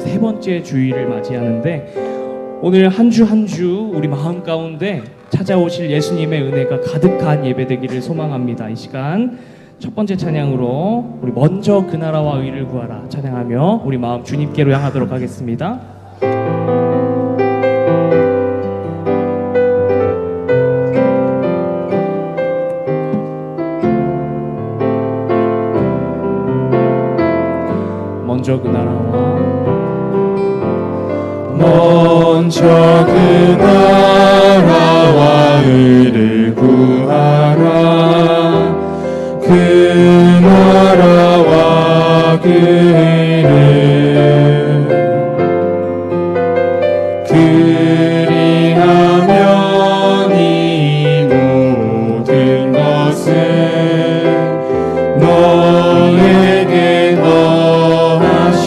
세 번째 주일을 맞이하는데 오늘 한 주 한 주 우리 마음 가운데 찾아오실 예수님의 은혜가 가득한 예배되기를 소망합니다. 이 시간 첫 번째 찬양으로 우리 먼저 그 나라와 의를 구하라 찬양하며 우리 마음 주님께로 향하도록 하겠습니다. 먼저 그 나라와 그 나라와 의를 구하라. 그 나라와 그 의를 그리하면 이 모든 것을 너에게 더하시니.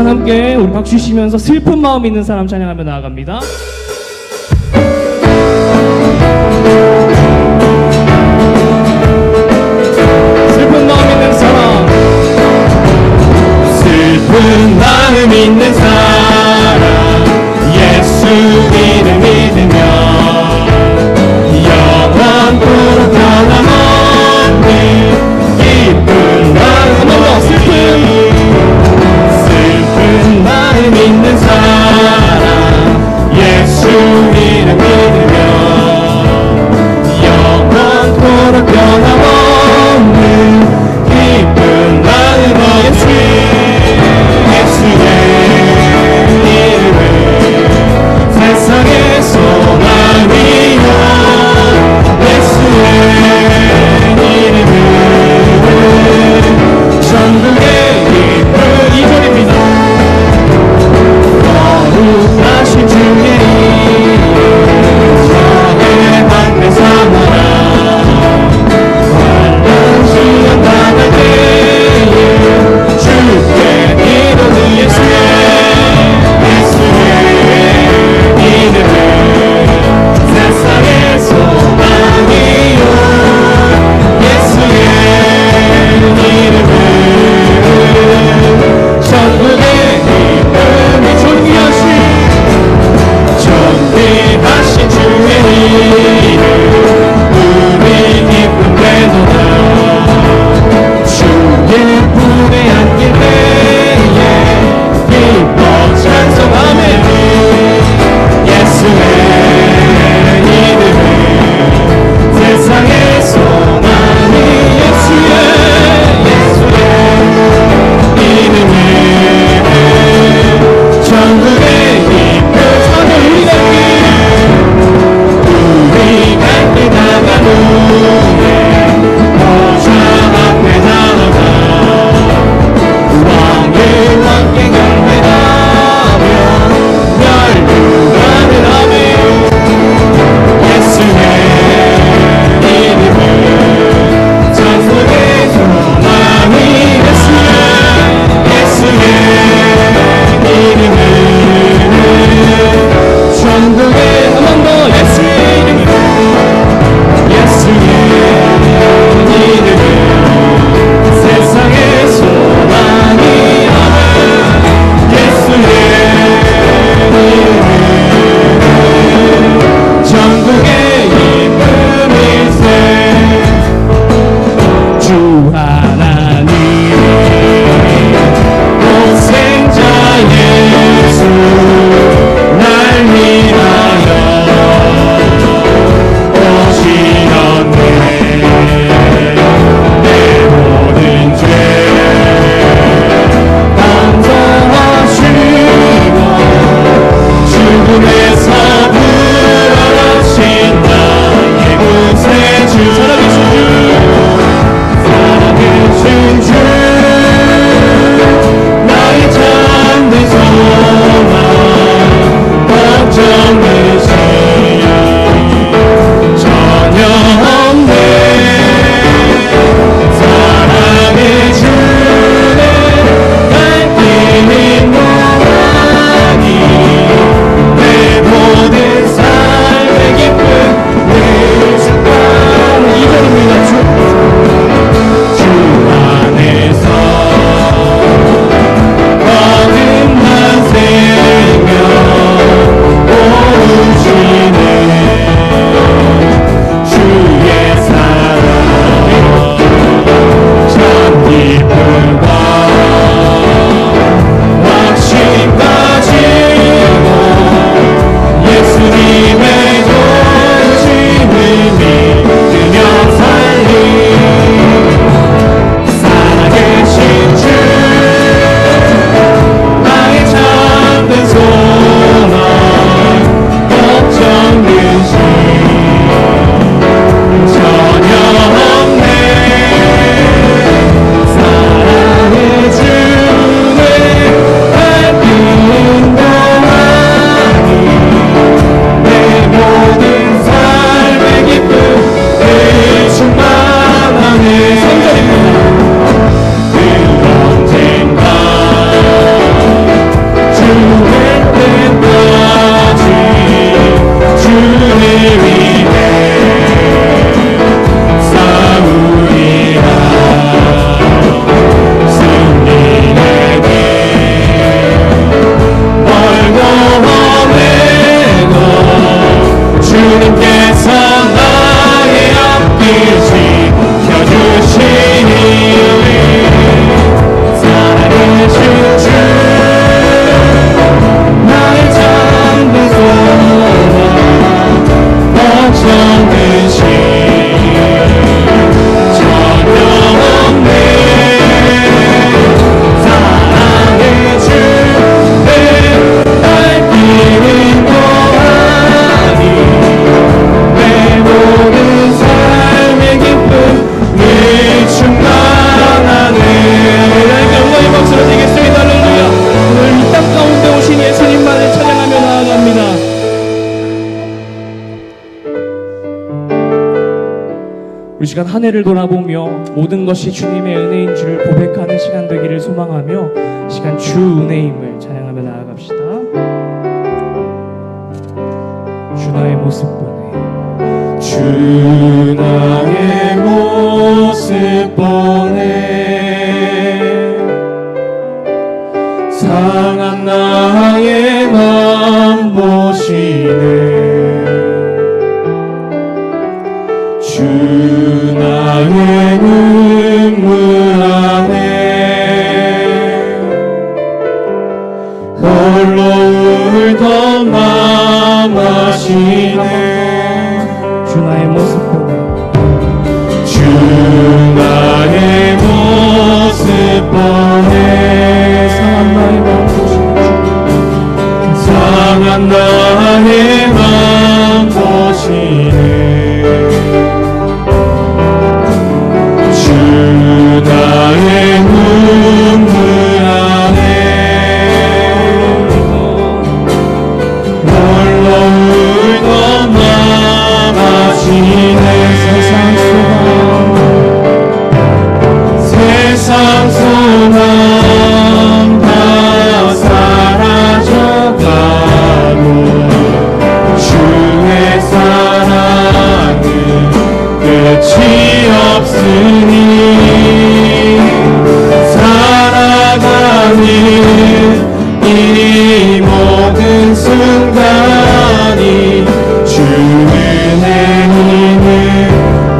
함께 우리 박수 치면서 슬픈 마음 있는 사람 찬양하며 나아갑니다. 슬픈 마음 있는 사람, 슬픈 마음 있는 사람, 예수 이름 믿으며 영원토록 변함없는 기쁜 마음 슬픈 마음 있는 사람 예수 이름 믿으며 영원토록 변함없는 기쁜 마음 없이 예수의 이름을 세상의 소망이여 예수의 이름을 천국의 기쁨 2절입니다 거룩하신 주의 이름 전에 받는 사모라 환난 시험 당할 때에 주께 이르는 예수의 이름을 세상의 소망이요 예수의 이름을 천국의 기쁨이 존귀하신 주의 이름 우리 기쁨 되도다 주의 품에 안길 때에 기뻐 찬송하며 예수의 이름을 세상의 소망이 예수의 이름을 천국의 기쁨 사도 우리 갈 길 나간 후에 보좌 앞에 나아가 왕의 왕께 경배하며 멸류관을 하며 예수의 이름을 천국의 소망이 예수의 이름을 천국의 한 번 더 예수의 이름을 세상의 소망이 예수의 이름을 천국의 기쁨일세 주 하나님 독생자 예수 날 위하여 오시었네 내 모든 죄 담당하시고 죽음에서 부활하신 나의 구세주 살아계신 주 나의 참된 소망 걱정되시 전혀 없네 사랑의 주내 갈 길이 무한히 내 모든 삶의 기쁨 늘 축복하는 이절입니다 주 안에서 거듭난 생명 오시네 주의 사랑 참 기쁨과 확신 가지고 예수님의 도심을 믿으며 살리 살아계신 주 나의 참된 소망 걱정되시 전혀 없네 사랑의 주내 밝히는 동안이 내 모든 삶의 기쁨 늘 충만하네 3절입니다 그 언젠가 주의 때까지 주를 위해 싸우리라 승리에게 멀고 험해 주님께서 나의 앞길 지켜주시니 살아계신 주 나의 잠든 소망 걱정은 시 전혀 없네 사랑의 주내 발길은 고하니 내 모든 삶의 기쁨을 충만하네. 영광의 박수로 드리겠습니다. 할렐루야. 오늘 이 땅 가운데 오신 예수님만을 찬양하며 나아갑니다. 우리 시간 한 해를 돌아보며 모든 것이 주님의 은혜인 줄 고백하는 시간 되기를 소망하며 시간 주 은혜임을 찬양하며 나아갑시다. 주 나의 모습 보네. 주 나의 모습 보네 상한 나의 맘 보시네 주 나의 눈물 안에 홀로 울던 맘 아시네 주 나의 모습 보네. 주 나의 모습 보네 상한 나의 마음 보시네. 상한 나의 맘 보시네 주 나의 눈물 안에 홀로 울던 맘 아시네 세상 소망 다 사라져가고 주의 사랑은 끝이 없으니 살아가는 이 모든 순간이 주 은혜임을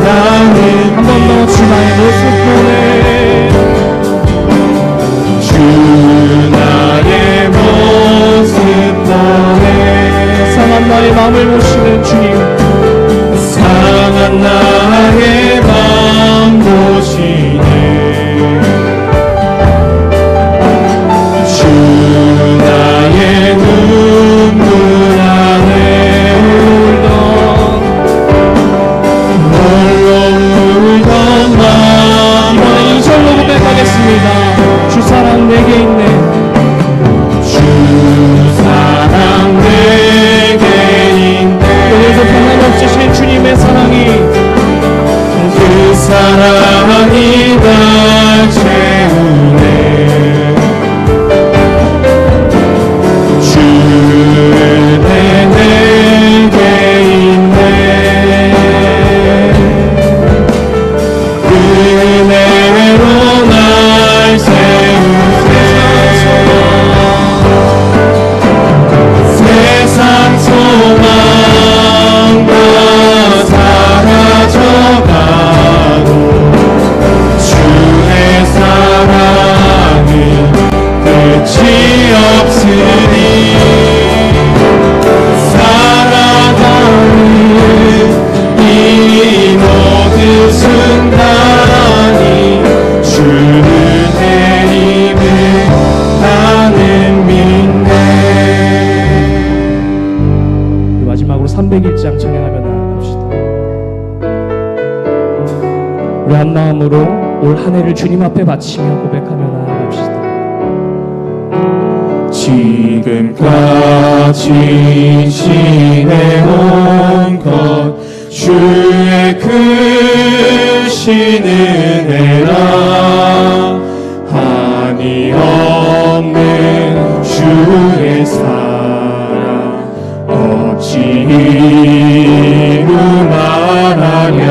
나는 한 번 더 주 나의 모습 보네. 주 나의 모습 보네 상한 나의 마음을 보시는 주님. 상한 나의 맘 보시네 주 나의 눈물 안에 홀로 울던 맘 이번에 이절로 고백하겠습니다. 주 사랑 내게 있네. 주 사랑 내게 있네 오늘도 변함없으신 주님의 사랑이 그 사랑이 날 채우네 주 은혜 내게 있네 그 은혜로 날 세우네 세상 소망 다 사라져가고 주의 사랑은 끝이 없으니 살아가는 이 모든 순간이 주 은혜임을 나는 믿네 마지막으로 301장 찬양하며 나아갑시다. 우리 한 마음으로 올 한 해를 주님 앞에 바치며 고백하며 나아갑시다. 지금까지 지내온 것 주의 크신 은혜라 한이 없는 주의 사랑 어찌 이루 말하랴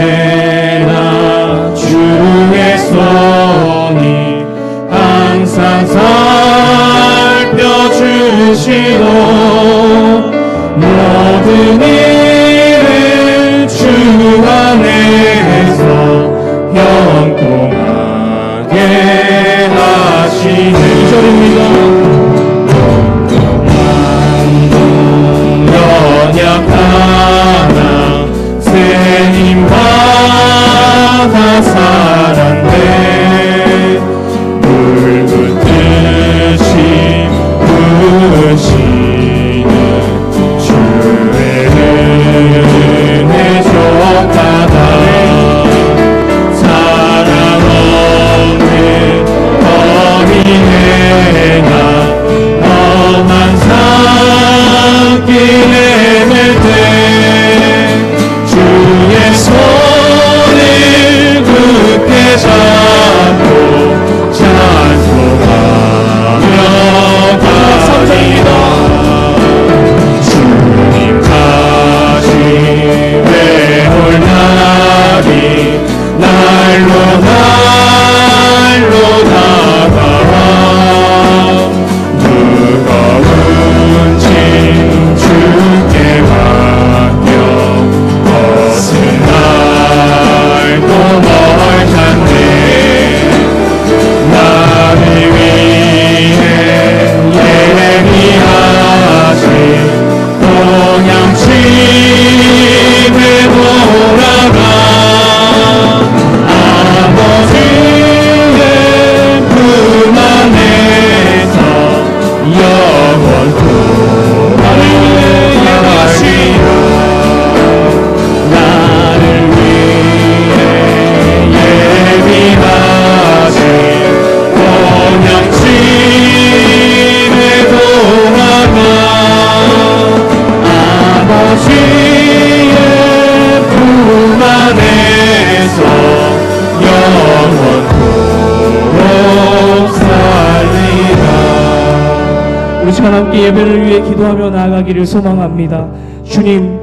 자나깨나 주의 손이 항상 살펴주시고 모든 일을 주 안에서 형통하게 하시는 2절입니다. 연약하나 새 힘 받아 살았네. 물 붓듯이 부으시는 주의 은혜 족하다. 사랑 없는 범이 행한 험한 산길 헤맬 때 주의 손을 굳게 잡고 찬송하며 가리라. 주님 다시 외올 날이 날로 다가와 무거운 짐 주께 맡겨 벗은 날도 멀잖네. 나를 위해 예비하신 동양집에 돌아가 아버지의 품 안에서 영원토록 살리라. 나를 위해 예비하신 동양집에 돌아가 아버지의 품 안에서 영원토록 살리라. 우리 시간 함께 예배를 위해 기도하며 나아가기를 소망합니다. 주님,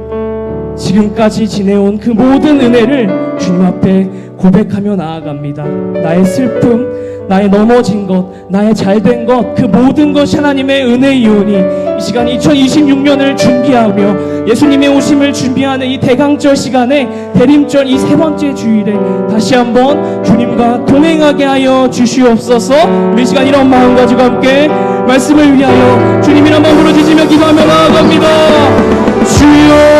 지금까지 지내온 그 모든 은혜를 주님 앞에 고백하며 나아갑니다. 나의 슬픔, 나의 넘어진 것, 나의 잘된 것, 그 모든 것이 하나님의 은혜이오니 이 시간 2026년을 준비하며 예수님의 오심을 준비하는 이 대강절 시간에 대림절 이 세 번째 주일에 다시 한번 주님과 동행하게 하여 주시옵소서. 우리 시간 이런 마음 가지고 함께 말씀을 위하여 주님 이름 한번 부르짖으며 기도하며 나아갑니다. 주여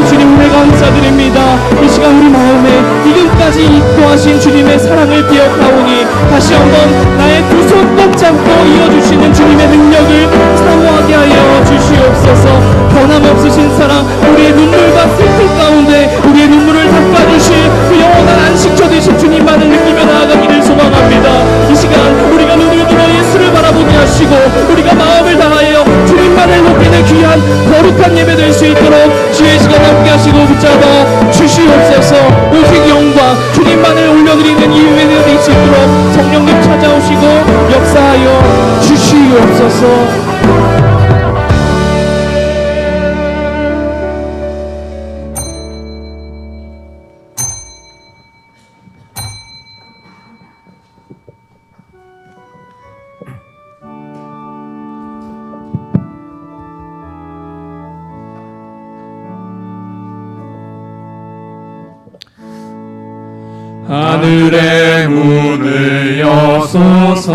주님 은혜 감사드립니다. 이 시간 우리 마음에 지금까지 인도하신 주님의 사랑을 기억하오니 다시 한번 나의 두 손 꼭 잡고 이어주시는 주님의 능력을 사모하게 하여 주시옵소서. 변함없으신 사랑, 우리의 눈물과 슬픔 가운데 우리의 눈물을 닦아주실 그 영원한 안식처 되신 주님만을 느끼며 나아가기를 소망합니다. 이 시간 우리가 눈을 들어 예수를 바라보게 하시고 우리가 마음을 다하여 주님만을 높이는 귀한 거룩한 예배 될 수 있도록 주의 시간 함께 하시고 붙잡아 주시옵소서. 오직 영광 주님만을 올려드리는 이 예배가 될 수 있도록 성령님 찾아오시고 역사하여 주시옵소서. 하늘의 문을 여소서.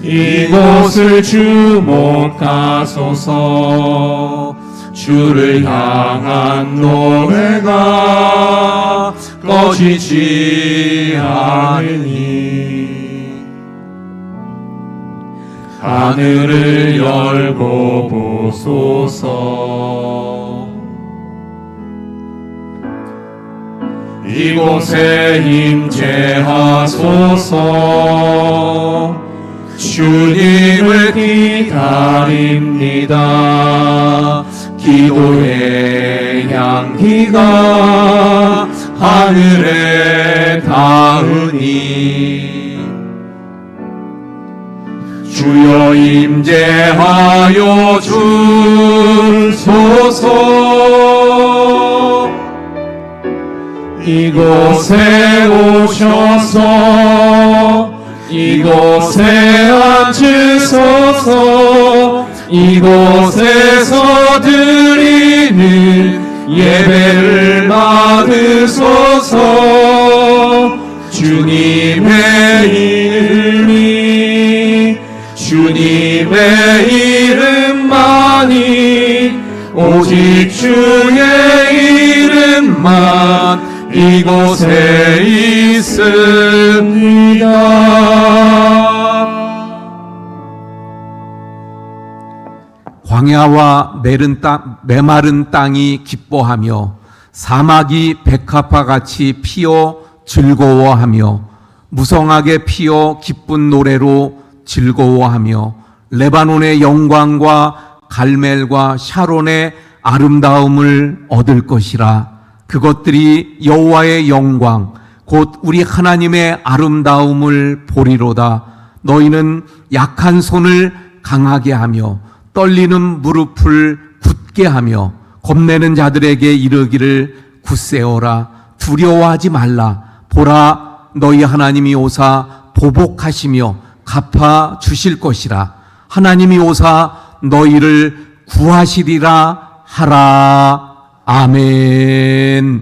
이곳을 주목하소서. 주를 향한 노래가 꺼지지 않으니 하늘을 열고 보소서. 이곳에 임재하소서. 주님을 기다립니다. 기도의 향기가 하늘에 닿으니 주여 임재하여 주소서. 이곳에 오셔서 이곳에 앉으소서. 이곳에서 드리는 예배를 받으소서. 주님의 이름이 주님의 이름만이 오직 주의 이름만 이곳에 있습니다. 광야와 메마른 땅이 기뻐하며 사막이 백합화 같이 피어 즐거워하며 무성하게 피어 기쁜 노래로 즐거워하며 레바논의 영광과 갈멜과 샤론의 아름다움을 얻을 것이라. 그것들이 여호와의 영광 곧 우리 하나님의 아름다움을 보리로다. 너희는 약한 손을 강하게 하며 떨리는 무릎을 굳게 하며 겁내는 자들에게 이르기를 굳세어라. 두려워하지 말라. 보라, 너희 하나님이 오사 보복하시며 갚아 주실 것이라. 하나님이 오사 너희를 구하시리라 하라. 아멘.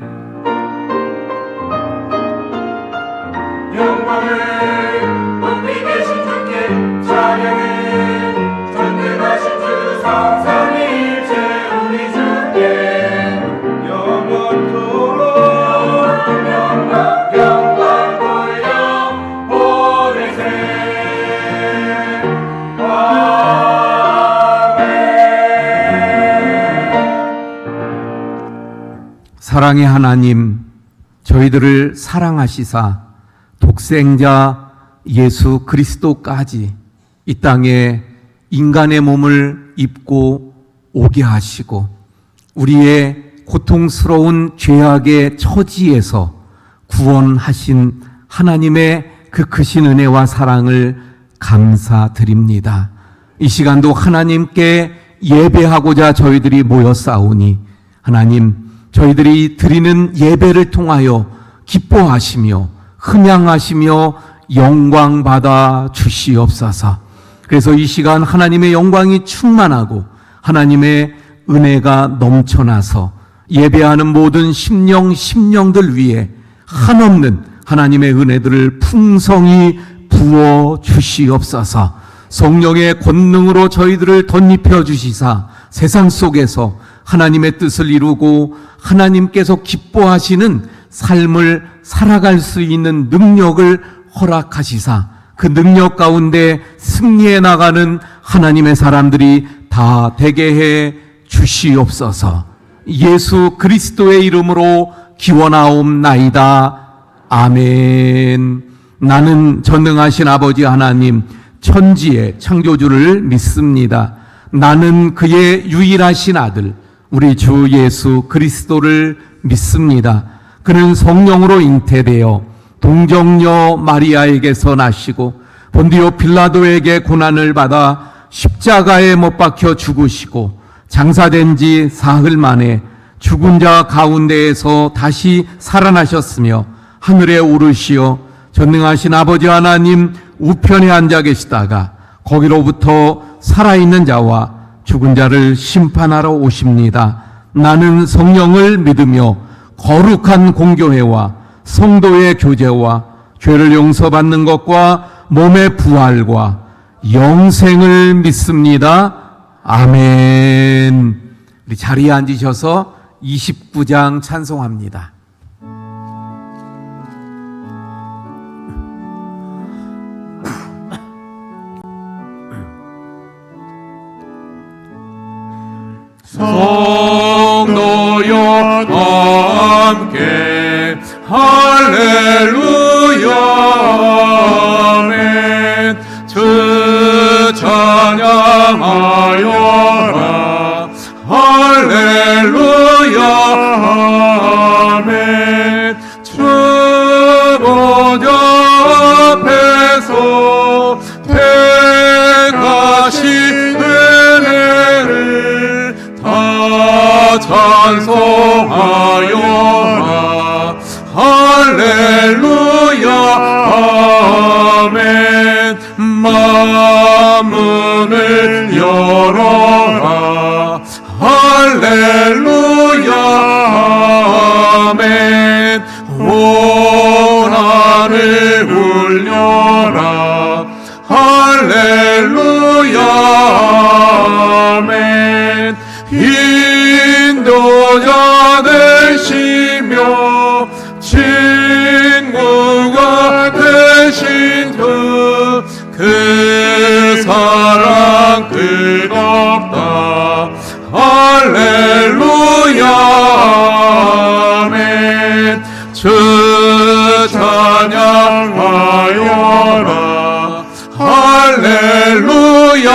영광을 높이 계신 주께 찬양을 전능하신 주 성삼위일체 우리 주께 영원토록 영광 돌려 보내세. 사랑의 하나님, 저희들을 사랑하시사 독생자 예수 그리스도까지 이 땅에 인간의 몸을 입고 오게 하시고 우리의 고통스러운 죄악의 처지에서 구원하신 하나님의 그 크신 은혜와 사랑을 감사드립니다. 이 시간도 하나님께 예배하고자 저희들이 모였사오니 하나님, 저희들이 드리는 예배를 통하여 기뻐하시며 흠양하시며 영광 받아 주시옵소서. 그래서 이 시간 하나님의 영광이 충만하고 하나님의 은혜가 넘쳐나서 예배하는 모든 심령들 위에 한없는 하나님의 은혜들을 풍성히 부어 주시옵소서. 성령의 권능으로 저희들을 덧입혀 주시사 세상 속에서 하나님의 뜻을 이루고 하나님께서 기뻐하시는 삶을 살아갈 수 있는 능력을 허락하시사 그 능력 가운데 승리해 나가는 하나님의 사람들이 다 되게 해 주시옵소서. 예수 그리스도의 이름으로 기원하옵나이다. 아멘. 나는 전능하신 아버지 하나님 천지의 창조주를 믿습니다. 나는 그의 유일하신 아들 우리 주 예수 그리스도를 믿습니다. 그는 성령으로 잉태되어 동정녀 마리아에게서 나시고 본디오 빌라도에게 고난을 받아 십자가에 못 박혀 죽으시고 장사된 지 사흘 만에 죽은 자 가운데에서 다시 살아나셨으며 하늘에 오르시어 전능하신 아버지 하나님 우편에 앉아 계시다가 거기로부터 살아있는 자와 죽은 자를 심판하러 오십니다. 나는 성령을 믿으며 거룩한 공교회와 성도의 교제와 죄를 용서받는 것과 몸의 부활과 영생을 믿습니다. 아멘. 우리 자리에 앉으셔서 29장 찬송합니다. 성도여 함께 할렐루야 아멘. 주 찬양하여라 할렐루야 아멘. 주 보좌 앞에서 택하신 은혜를 다 찬송하여라 할렐루야 아멘. 만문을 열어 할렐루야 아멘. 인도자 되시며 친구가 되신 그 사랑 끝없다. 할렐루야 아멘. 주 찬양하여라. 할렐루야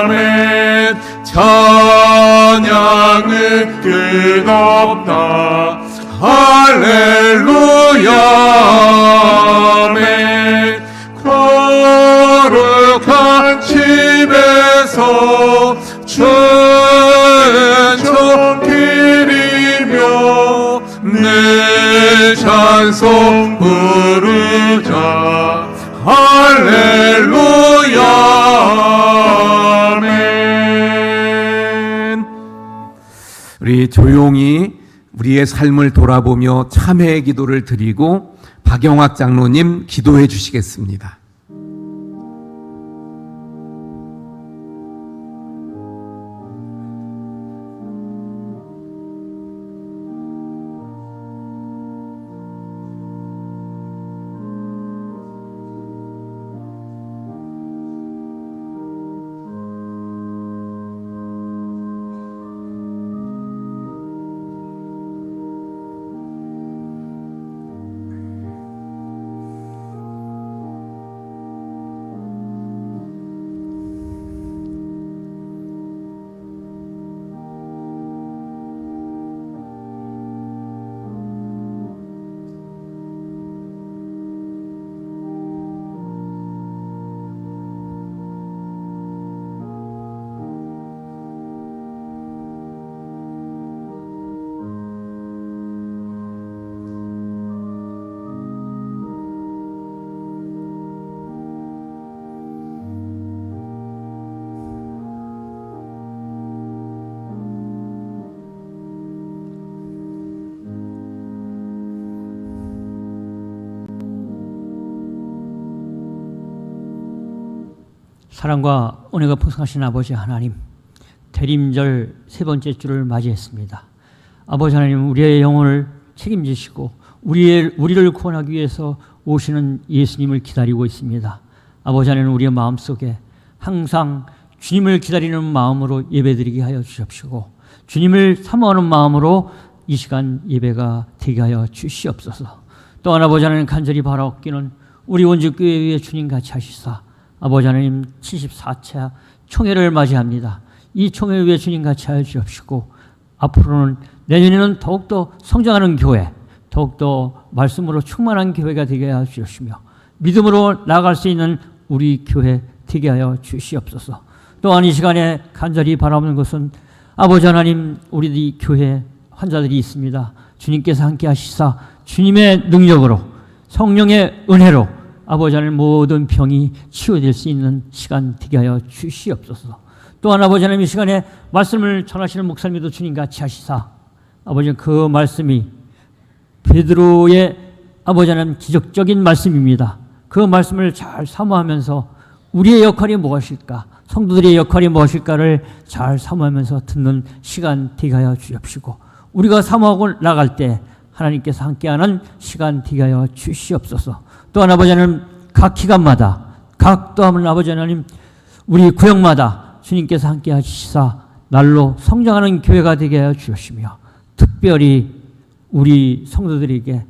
아멘. 찬양은 끝없다. 할렐루야 아멘. 거룩한 집에서 천천 기리며 내 찬송 부르자. 할렐루야 아멘. 우리 조용히 우리의 삶을 돌아보며 참회의 기도를 드리고 박영학 장로님 기도해 주시겠습니다. 사랑과 은혜가 풍성하신 아버지 하나님, 대림절 세 번째 주를 맞이했습니다. 아버지 하나님, 우리의 영혼을 책임지시고 우리를 구원하기 위해서 오시는 예수님을 기다리고 있습니다. 아버지 하나님, 우리의 마음속에 항상 주님을 기다리는 마음으로 예배드리게 하여 주십시고 주님을 사모하는 마음으로 이 시간 예배가 되게 하여 주시옵소서. 또한 아버지 하나님, 간절히 바라옵기는 우리 원주교회 위에 주님 같이 하시사 아버지 하나님 74차 총회를 맞이합니다. 이 총회 위에 주님 같이 하여 주옵시고 앞으로는 내년에는 더욱더 성장하는 교회, 더욱더 말씀으로 충만한 교회가 되게 하여 주시며 믿음으로 나아갈 수 있는 우리 교회 되게 하여 주시옵소서. 또한 이 시간에 간절히 바라오는 것은 아버지 하나님, 우리 교회 환자들이 있습니다. 주님께서 함께 하시사 주님의 능력으로 성령의 은혜로 아버지 하나님 모든 병이 치유될 수 있는 시간 되게 하여 주시옵소서. 또한 아버지 하나님, 이 시간에 말씀을 전하시는 목사님도 주님 같이 하시사 아버지 그 말씀이 베드로의 아버지 하나님 기적적인 말씀입니다. 그 말씀을 잘 사모하면서 우리의 역할이 무엇일까, 성도들의 역할이 무엇일까를 잘 사모하면서 듣는 시간 되게 하여 주옵시고 우리가 사모하고 나갈 때 하나님께서 함께하는 시간 되게 하여 주시옵소서. 또한 아버지 하나님, 각 기간마다 각 또한 아버지 하나님 우리 구역마다 주님께서 함께 하시사 날로 성장하는 교회가 되게 하여 주시며 특별히 우리 성도들에게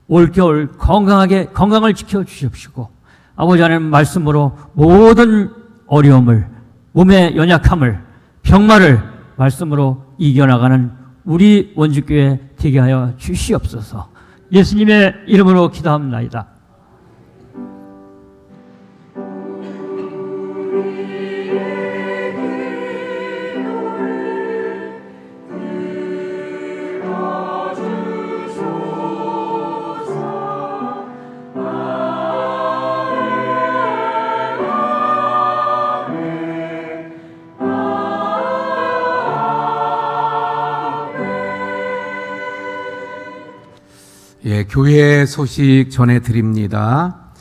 올겨울 건강을 지켜 주십시고 아버지 하나님 말씀으로 모든 어려움을, 몸의 연약함을, 병마를 말씀으로 이겨나가는 우리 원주교회 되게 하여 주시옵소서. 예수님의 이름으로 기도합니다. 예, 교회 소식 전해드립니다.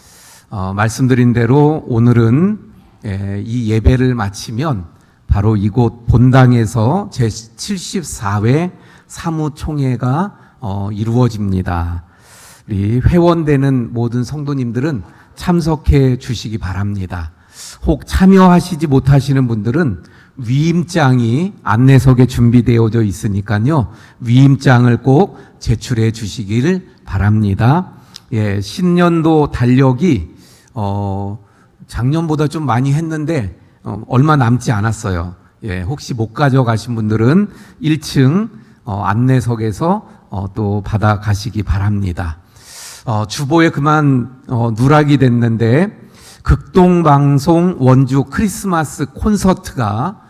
말씀드린 대로 오늘은 이 예배를 마치면 바로 이곳 본당에서 제74회 사무총회가 이루어집니다. 우리 회원되는 모든 성도님들은 참석해 주시기 바랍니다. 혹 참여하시지 못하시는 분들은 위임장이 안내석에 준비되어져 있으니까요. 위임장을 꼭 제출해 주시길 바랍니다. 예, 신년도 달력이 작년보다 좀 많이 했는데 얼마 남지 않았어요. 예, 혹시 못 가져가신 분들은 1층 안내석에서 또 받아 가시기 바랍니다. 주보에 그만 누락이 됐는데 극동방송 원주 크리스마스 콘서트가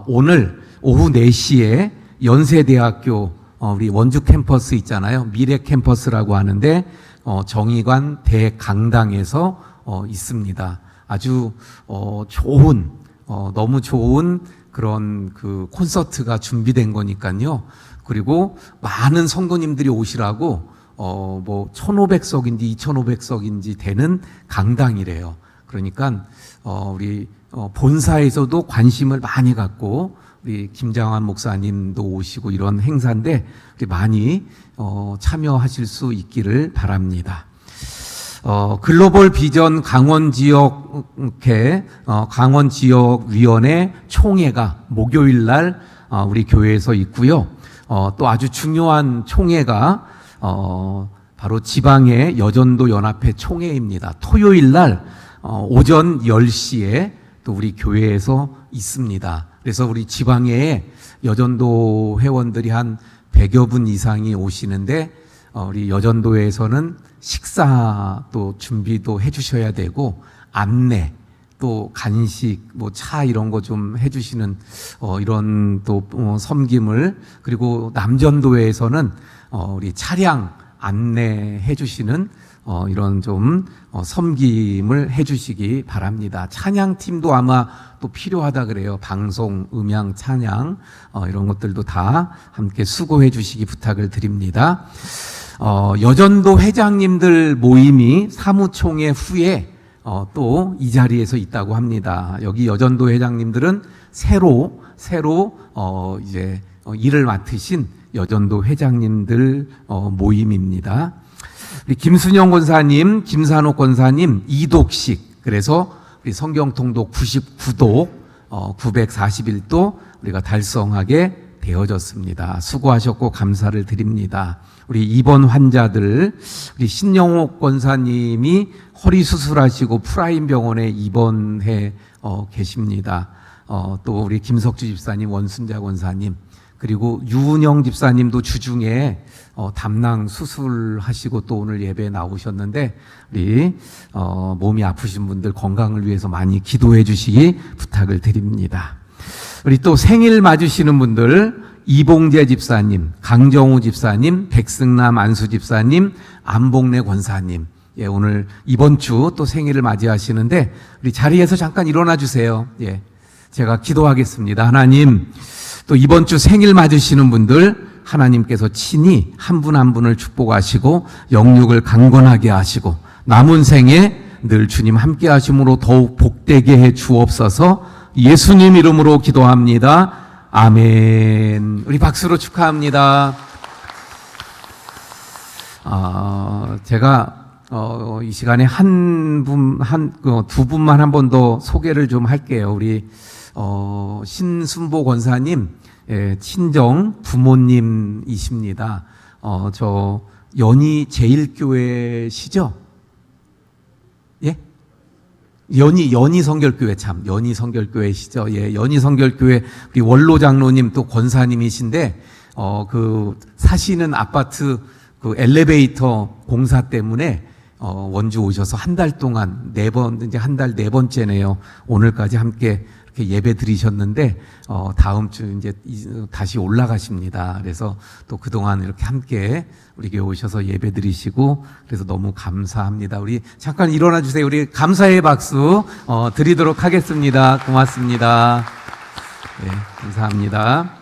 오늘 오후 4시에 연세대학교 우리 원주 캠퍼스 있잖아요. 미래 캠퍼스라고 하는데 정의관 대강당에서 있습니다. 아주 좋은 너무 좋은 그런 그 콘서트가 준비된 거니까요. 그리고 많은 성도님들이 오시라고 뭐 1,500석인지 2,500석인지 되는 강당이래요. 그러니까 우리 본사에서도 관심을 많이 갖고 우리 김장환 목사님도 오시고 이런 행사인데 우리 많이 참여하실 수 있기를 바랍니다. 글로벌 비전 강원 지역회 강원 지역위원회 총회가 목요일 날 우리 교회에서 있고요. 또 아주 중요한 총회가 바로 지방의 여전도 연합회 총회입니다. 토요일 날 오전 10시에 또 우리 교회에서 있습니다. 그래서 우리 지방에 여전도 회원들이 한 100여 분 이상이 오시는데 우리 여전도에서는 식사 또 준비도 해주셔야 되고 안내 또 간식 뭐 차 이런 거 좀 해주시는 이런 또 섬김을 그리고 남전도에서는 우리 차량 안내해 주시는 이런 좀 섬김을 해 주시기 바랍니다. 찬양팀도 아마 또 필요하다 그래요. 방송, 음향, 찬양 이런 것들도 다 함께 수고해 주시기 부탁을 드립니다. 여전도 회장님들 모임이 사무총회 후에 또 이 자리에서 있다고 합니다. 여기 여전도 회장님들은 새로 이제 일을 맡으신 여전도 회장님들 모임입니다. 우리 김순영 권사님, 김산옥 권사님 2독씩 그래서 우리 성경통독 99독 941도 우리가 달성하게 되어졌습니다. 수고하셨고 감사를 드립니다. 우리 입원 환자들 우리 신영옥 권사님이 허리 수술하시고 프라임 병원에 입원해 계십니다. 또 우리 김석주 집사님, 원순자 권사님 그리고 유은영 집사님도 주중에 담낭 수술하시고 또 오늘 예배에 나오셨는데 우리 몸이 아프신 분들 건강을 위해서 많이 기도해 주시기 부탁을 드립니다. 우리 또 생일 맞으시는 분들 이봉재 집사님, 강정우 집사님, 백승남 안수 집사님, 안복래 권사님 예, 오늘 이번 주 또 생일을 맞이하시는데 우리 자리에서 잠깐 일어나 주세요. 예, 제가 기도하겠습니다. 하나님 또 이번 주 생일 맞으시는 분들 하나님께서 친히 한 분 한 분을 축복하시고 영육을 강건하게 하시고 남은 생에 늘 주님 함께 하심으로 더욱 복되게 해 주옵소서. 예수님 이름으로 기도합니다. 아멘. 우리 박수로 축하합니다. 제가 이 시간에 두 분만 한 번 더 소개를 좀 할게요. 우리 신순보 권사님 친정 부모님이십니다. 저 연희 제일교회시죠? 예? 연희 성결교회 연희 성결교회시죠? 예, 연희 성결교회 우리 원로 장로님 또 권사님이신데 그 사시는 아파트 그 엘리베이터 공사 때문에 원주 오셔서 한 달 동안 이제 한 달 4번째네요. 오늘까지 함께 이렇게 예배 드리셨는데 다음 주 이제 다시 올라가십니다. 그래서 또 그동안 이렇게 함께 우리 교회 오셔서 예배 드리시고 그래서 너무 감사합니다. 우리 잠깐 일어나 주세요. 우리 감사의 박수 드리도록 하겠습니다. 고맙습니다. 네, 감사합니다.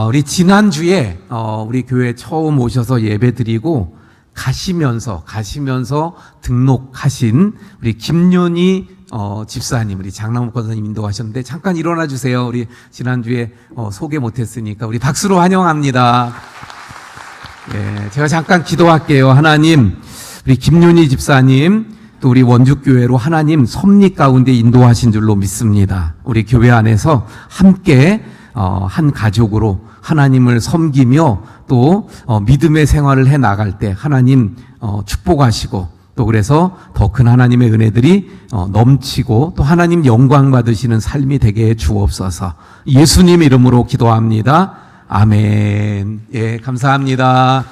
우리 지난주에 우리 교회 처음 오셔서 예배 드리고 가시면서 등록하신 우리 김윤희 집사님, 우리 장남욱 권사님 인도하셨는데 잠깐 일어나 주세요. 우리 지난주에 소개 못했으니까 우리 박수로 환영합니다. 예, 제가 잠깐 기도할게요. 하나님, 우리 김윤희 집사님, 또 우리 원주교회로 하나님 섭리 가운데 인도하신 줄로 믿습니다. 우리 교회 안에서 함께 한 가족으로 하나님을 섬기며 또 믿음의 생활을 해 나갈 때 하나님 축복하시고, 또 그래서 더 큰 하나님의 은혜들이 넘치고 또 하나님 영광 받으시는 삶이 되게 해 주옵소서. 예수님 이름으로 기도합니다. 아멘. 예, 감사합니다.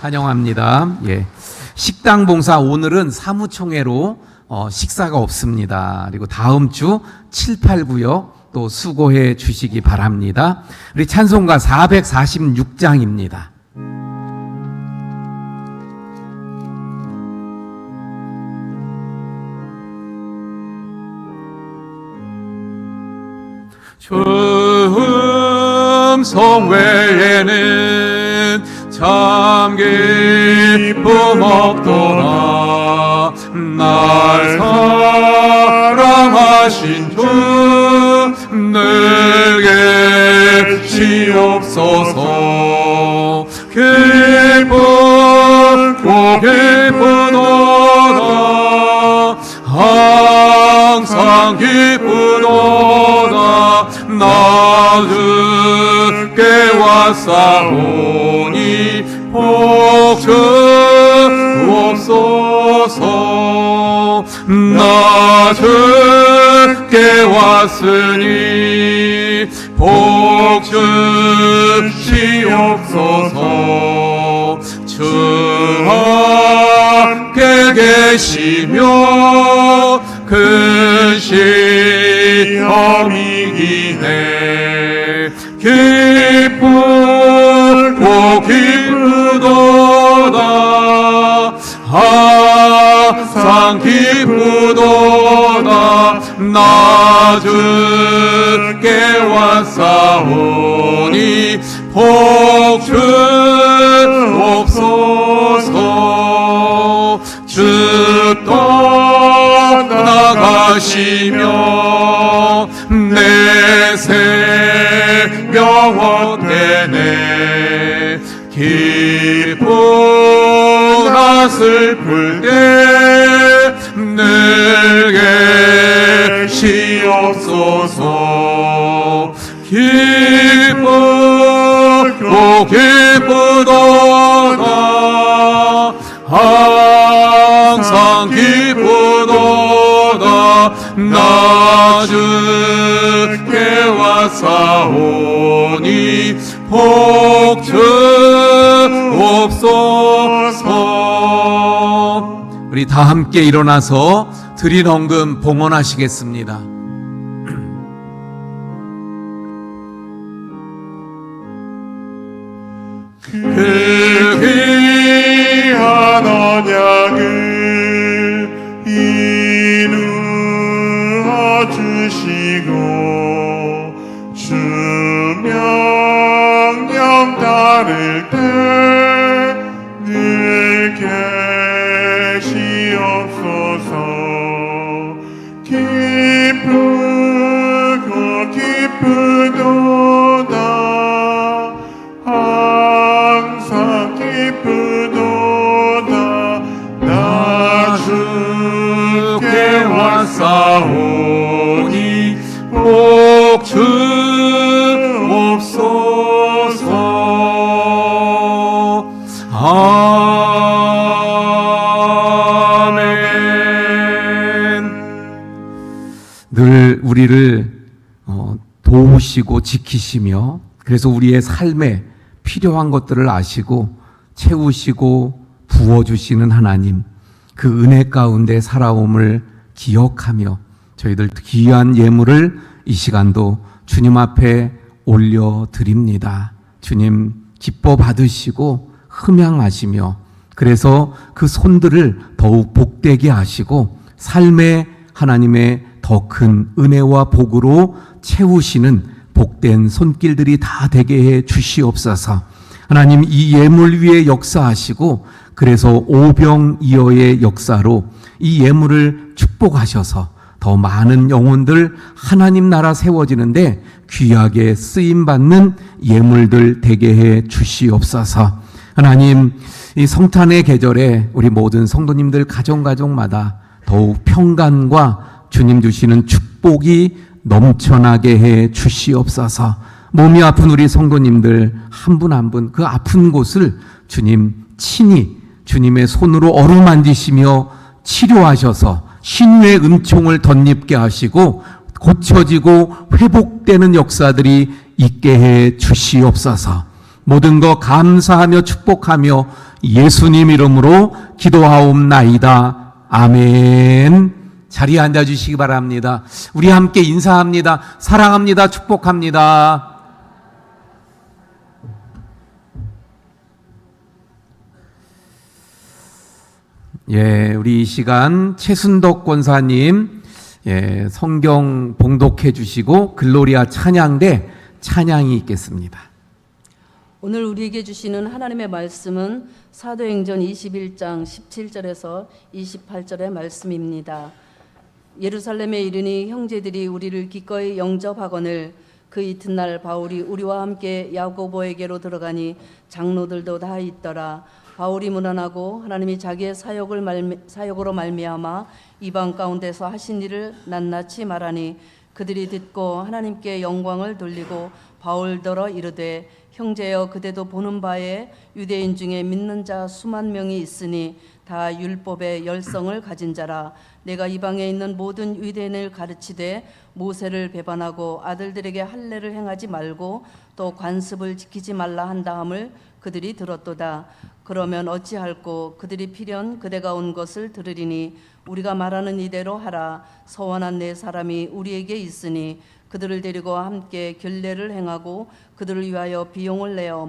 환영합니다. 예. 식당 봉사 오늘은 사무총회로 식사가 없습니다. 그리고 다음 주 7, 8, 9요 또 수고해 주시기 바랍니다. 우리 찬송가 446장입니다. 춤성 외에는 참 기쁨 없도다. 날 사랑하신 주 늘 계시옵소서. 기쁘고 기쁘도다. 항상 기쁘도다. 나 주께 왔사오니 복주옵소서. 나 주께 왔으니 복주시옵소서. 주 함께 계시며 큰 시험이기네. 기쁘고 기쁘도다. 항상 기쁘도다. 나 주께 왔사오니 복주옵소서. 주 떠나가시며 내 생명 헛되네. 기쁘나 슬플 때 늘 계시옵소서. 기쁘고 기쁘도다. 항상 기쁘도다. 나 주께 왔사오니 복주옵소서. 우리 다 함께 일어나서 드린 헌금 봉헌하시겠습니다. 그 귀한 언약을 이루어 주시고 주 명령 따를 때 늘 계시옵소서. 기쁘고 기쁘도다. 항상 기쁘도다. 나 주께 왔사오니 복주옵소서. 아멘. 늘 우리를 도우시고 지키시며 그래서 우리의 삶에 필요한 것들을 아시고 채우시고 부어주시는 하나님, 그 은혜 가운데 살아옴을 기억하며 저희들 귀한 예물을 이 시간도 주님 앞에 올려드립니다. 주님 기뻐 받으시고 흠양하시며 그래서 그 손들을 더욱 복되게 하시고 삶의 하나님의 더 큰 은혜와 복으로 채우시는 복된 손길들이 다 되게 해 주시옵소서. 하나님 이 예물 위에 역사하시고 그래서 오병이어의 역사로 이 예물을 축복하셔서 더 많은 영혼들 하나님 나라 세워지는데 귀하게 쓰임받는 예물들 되게 해 주시옵소서. 하나님, 이 성탄의 계절에 우리 모든 성도님들 가정마다 더욱 평강과 주님 주시는 축복이 넘쳐나게 해 주시옵소서. 몸이 아픈 우리 성도님들 한 분 한 분 그 아픈 곳을 주님 친히 주님의 손으로 어루만지시며 치료하셔서 신유의 은총을 덧입게 하시고 고쳐지고 회복되는 역사들이 있게 해 주시옵소서. 모든 것 감사하며 축복하며 예수님 이름으로 기도하옵나이다. 아멘. 자리에 앉아주시기 바랍니다. 우리 함께 인사합니다. 사랑합니다. 축복합니다. 예, 우리 이 시간 최순덕 권사님 성경 봉독해 주시고 글로리아 찬양대 찬양이 있겠습니다. 오늘 우리에게 주시는 하나님의 말씀은 사도행전 21장 17절에서 28절의 말씀입니다. 예루살렘에 이르니 형제들이 우리를 기꺼이 영접하거늘 그 이튿날 바울이 우리와 함께 야고보에게로 들어가니 장로들도 다 있더라. 바울이 문안하고 하나님이 자기의 사역으로 말미암아 이방 가운데서 하신 일을 낱낱이 말하니 그들이 듣고 하나님께 영광을 돌리고 바울더러 이르되 형제여 그대도 보는 바에 유대인 중에 믿는 자 수만 명이 있으니 다 율법의 열성을 가진 자라. 내가 이방에 있는 모든 유대인을 가르치되 모세를 배반하고 아들들에게 할례를 행하지 말고 또 관습을 지키지 말라 한다함을 그들이 들었도다. 그러면 어찌할꼬 그들이 필연 그대가 온 것을 들으리니 우리가 말하는 이대로 하라. 서원한 네 사람이 우리에게 있으니 그들을 데리고 함께 결례를 행하고 그들을 위하여 비용을 내어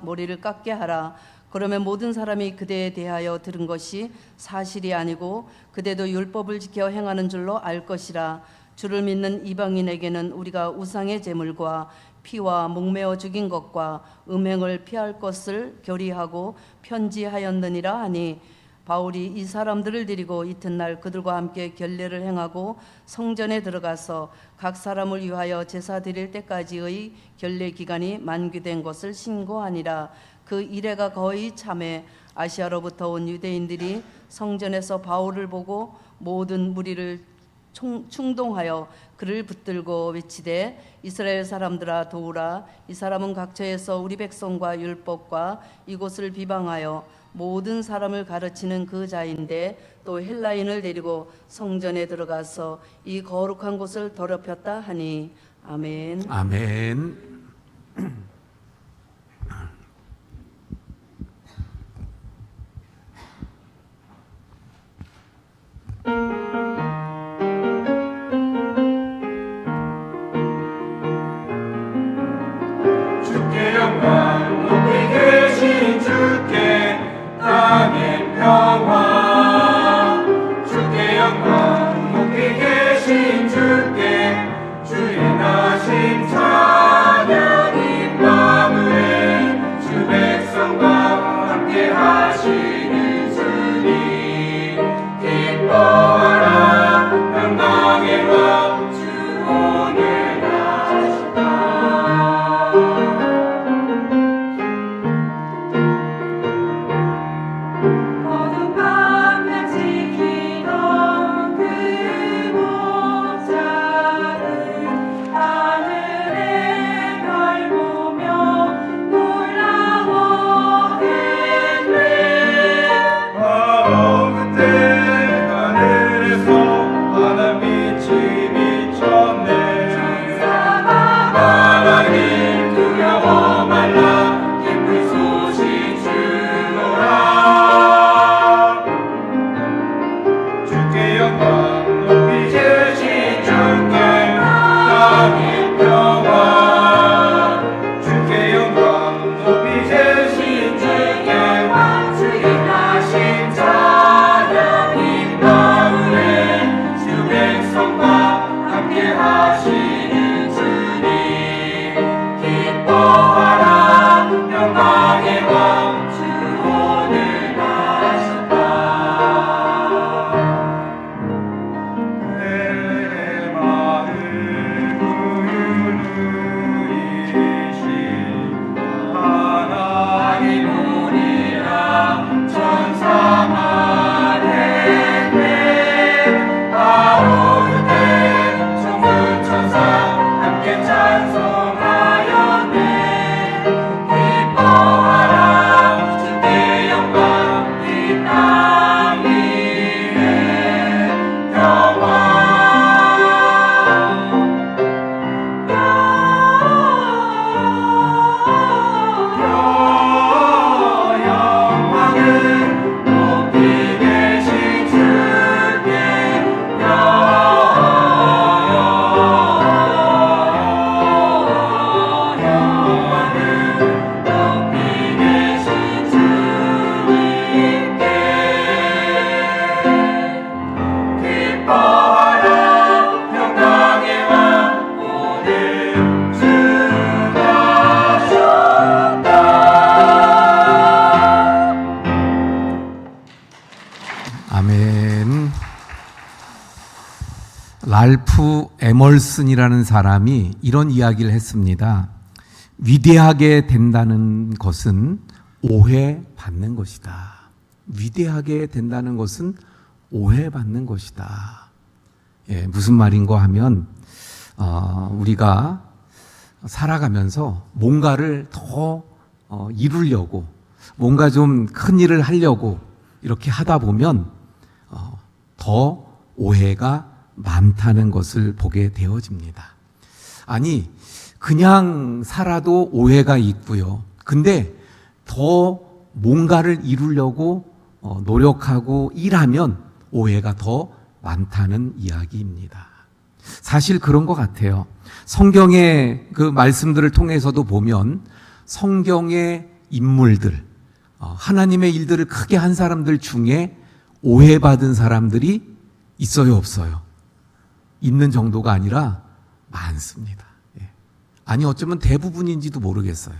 머리를 깎게 하라. 그러면 모든 사람이 그대에 대하여 들은 것이 사실이 아니고 그대도 율법을 지켜 행하는 줄로 알 것이라. 주를 믿는 이방인에게는 우리가 우상의 제물과 피와 목매어 죽인 것과 음행을 피할 것을 결의하고 편지하였느니라 하니 바울이 이 사람들을 데리고 이튿날 그들과 함께 결례를 행하고 성전에 들어가서 각 사람을 위하여 제사 드릴 때까지의 결례 기간이 만기된 것을 신고하니라. 그 이래가 거의 참에 아시아로부터 온 유대인들이 성전에서 바울을 보고 모든 무리를 충동하여 그를 붙들고 외치되 이스라엘 사람들아 도우라. 이 사람은 각처에서 우리 백성과 율법과 이곳을 비방하여 모든 사람을 가르치는 그 자인데 또 헬라인을 데리고 성전에 들어가서 이 거룩한 곳을 더럽혔다 하니 아멘. 아멘. 주께 영광 높이 계신 주께 땅의 평화 주께 영광 높이 계신 주께 주의 나신 찬양이 랄프 에멀슨이라는 사람이 이런 이야기를 했습니다. 위대하게 된다는 것은 오해받는 것이다. 위대하게 된다는 것은 오해받는 것이다. 예, 무슨 말인가 하면 우리가 살아가면서 뭔가를 더 이루려고, 뭔가 좀 큰 일을 하려고 이렇게 하다 보면 더 오해가 많다는 것을 보게 되어집니다. 아니, 그냥 살아도 오해가 있고요. 근데 더 뭔가를 이루려고 노력하고 일하면 오해가 더 많다는 이야기입니다. 사실 그런 것 같아요. 성경의 그 말씀들을 통해서도 보면 성경의 인물들, 하나님의 일들을 크게 한 사람들 중에 오해받은 사람들이 있어요, 없어요? 있는 정도가 아니라 많습니다. 예. 아니, 어쩌면 대부분인지도 모르겠어요.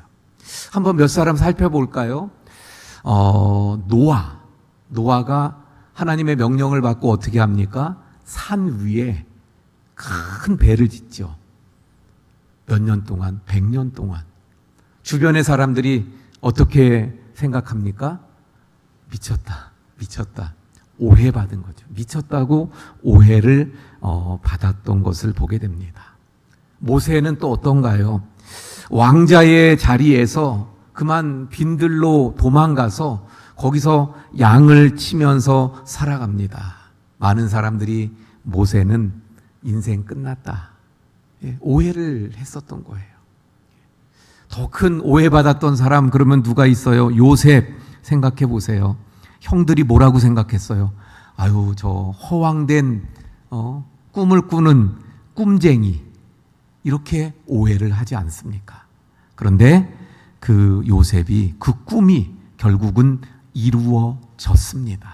한번 몇 사람 살펴볼까요? 노아가 하나님의 명령을 받고 어떻게 합니까? 산 위에 큰 배를 짓죠. 몇 년 동안, 100년 동안. 주변의 사람들이 어떻게 생각합니까? 미쳤다. 오해받은 거죠. 미쳤다고 오해를 받았던 것을 보게 됩니다. 모세는 또 어떤가요? 왕자의 자리에서 그만 빈들로 도망가서 거기서 양을 치면서 살아갑니다. 많은 사람들이 모세는 인생 끝났다. 오해를 했었던 거예요. 더 큰 오해받았던 사람 그러면 누가 있어요? 요셉 생각해 보세요. 형들이 뭐라고 생각했어요? 아유, 저 허황된 꿈을 꾸는 꿈쟁이, 이렇게 오해를 하지 않습니까? 그런데 그 요셉이, 그 꿈이 결국은 이루어졌습니다.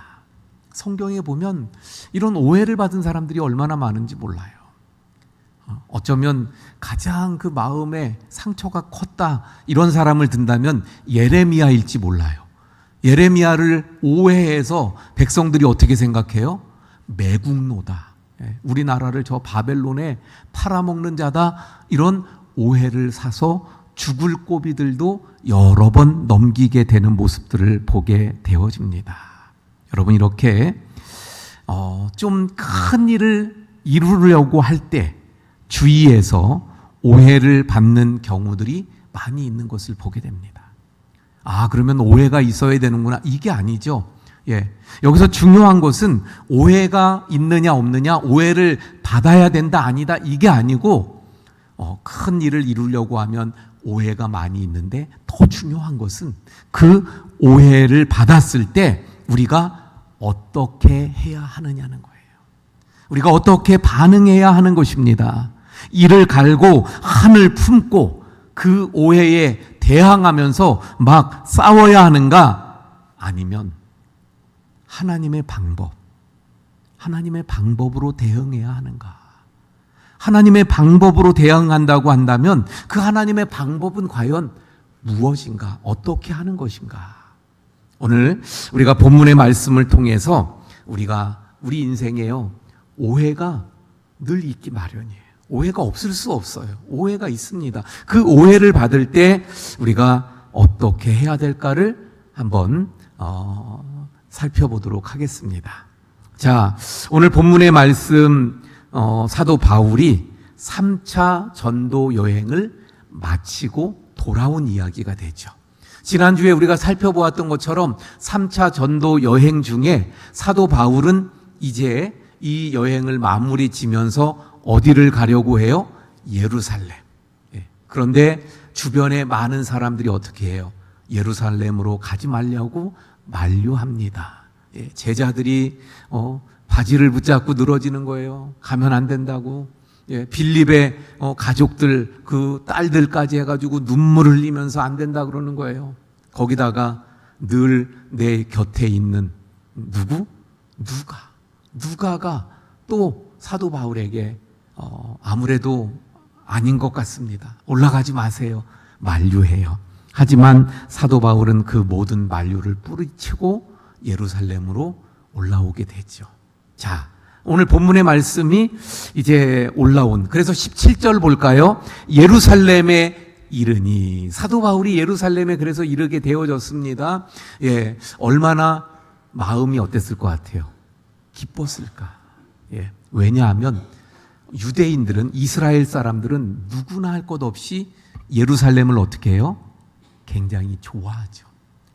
성경에 보면 이런 오해를 받은 사람들이 얼마나 많은지 몰라요. 어쩌면 가장 그 마음에 상처가 컸다, 이런 사람을 든다면 예레미야일지 몰라요. 예레미야를 오해해서 백성들이 어떻게 생각해요? 매국노다. 우리나라를 저 바벨론에 팔아먹는 자다, 이런 오해를 사서 죽을 고비들도 여러 번 넘기게 되는 모습들을 보게 되어집니다. 여러분, 이렇게 좀 큰 일을 이루려고 할 때 주위에서 오해를 받는 경우들이 많이 있는 것을 보게 됩니다. 아, 그러면 오해가 있어야 되는구나, 이게 아니죠. 예. 여기서 중요한 것은 오해가 있느냐 없느냐, 오해를 받아야 된다 아니다, 이게 아니고 큰 일을 이루려고 하면 오해가 많이 있는데, 더 중요한 것은 그 오해를 받았을 때 우리가 어떻게 해야 하느냐는 거예요. 우리가 어떻게 반응해야 하는 것입니다. 이를 갈고 한을 품고 그 오해에 대항하면서 막 싸워야 하는가? 아니면 하나님의 방법으로 대응해야 하는가? 하나님의 방법으로 대응한다고 한다면 그 하나님의 방법은 과연 무엇인가? 어떻게 하는 것인가? 오늘 우리가 본문의 말씀을 통해서 우리 인생에요, 오해가 늘 있기 마련이에요. 오해가 없을 수 없어요. 오해가 있습니다. 그 오해를 받을 때 우리가 어떻게 해야 될까를 한번 살펴보도록 하겠습니다. 자, 오늘 본문의 말씀, 사도 바울이 3차 전도 여행을 마치고 돌아온 이야기가 되죠. 지난주에 우리가 살펴보았던 것처럼 3차 전도 여행 중에 사도 바울은 이제 이 여행을 마무리 지면서 어디를 가려고 해요? 예루살렘. 그런데 주변에 많은 사람들이 어떻게 해요? 예루살렘으로 가지 말려고 만류합니다. 제자들이 바지를 붙잡고 늘어지는 거예요. 가면 안 된다고. 빌립의 가족들, 그 딸들까지 해가지고 눈물 흘리면서 안 된다 그러는 거예요. 거기다가 늘 내 곁에 있는 누가가 또 사도 바울에게 아무래도 아닌 것 같습니다. 올라가지 마세요. 만류해요. 하지만 사도 바울은 그 모든 만류를 뿌리치고 예루살렘으로 올라오게 되죠. 자, 오늘 본문의 말씀이 이제 올라온, 그래서 17절 볼까요? 예루살렘에 이르니, 사도 바울이 예루살렘에 그래서 이르게 되어졌습니다. 예, 얼마나 마음이 어땠을 것 같아요? 기뻤을까? 예, 왜냐하면 유대인들은, 이스라엘 사람들은 누구나 할 것 없이 예루살렘을 어떻게 해요? 굉장히 좋아하죠.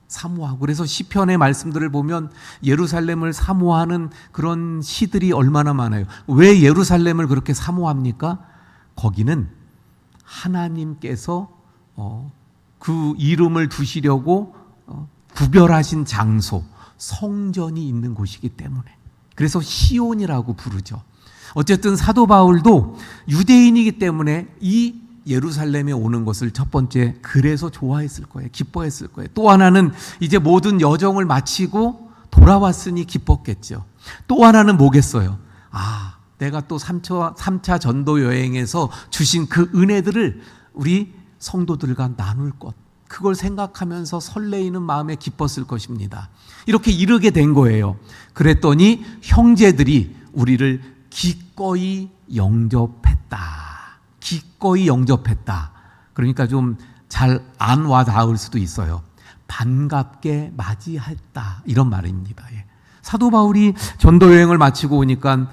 사모하고. 그래서 시편의 말씀들을 보면 예루살렘을 사모하는 그런 시들이 얼마나 많아요. 왜 예루살렘을 그렇게 사모합니까? 거기는 하나님께서 그 이름을 두시려고 구별하신 장소, 성전이 있는 곳이기 때문에. 그래서 시온이라고 부르죠. 어쨌든 사도 바울도 유대인이기 때문에 이 예루살렘에 오는 것을 첫 번째 그래서 좋아했을 거예요. 기뻐했을 거예요. 또 하나는 이제 모든 여정을 마치고 돌아왔으니 기뻤겠죠. 또 하나는 뭐겠어요? 아, 내가 또 3차 전도 여행에서 주신 그 은혜들을 우리 성도들과 나눌 것, 그걸 생각하면서 설레이는 마음에 기뻤을 것입니다. 이렇게 이르게 된 거예요. 그랬더니 형제들이 우리를 기꺼이 영접했다. 기꺼이 영접했다. 그러니까 좀 잘 안 와닿을 수도 있어요. 반갑게 맞이했다. 이런 말입니다. 예. 사도 바울이 전도 여행을 마치고 오니까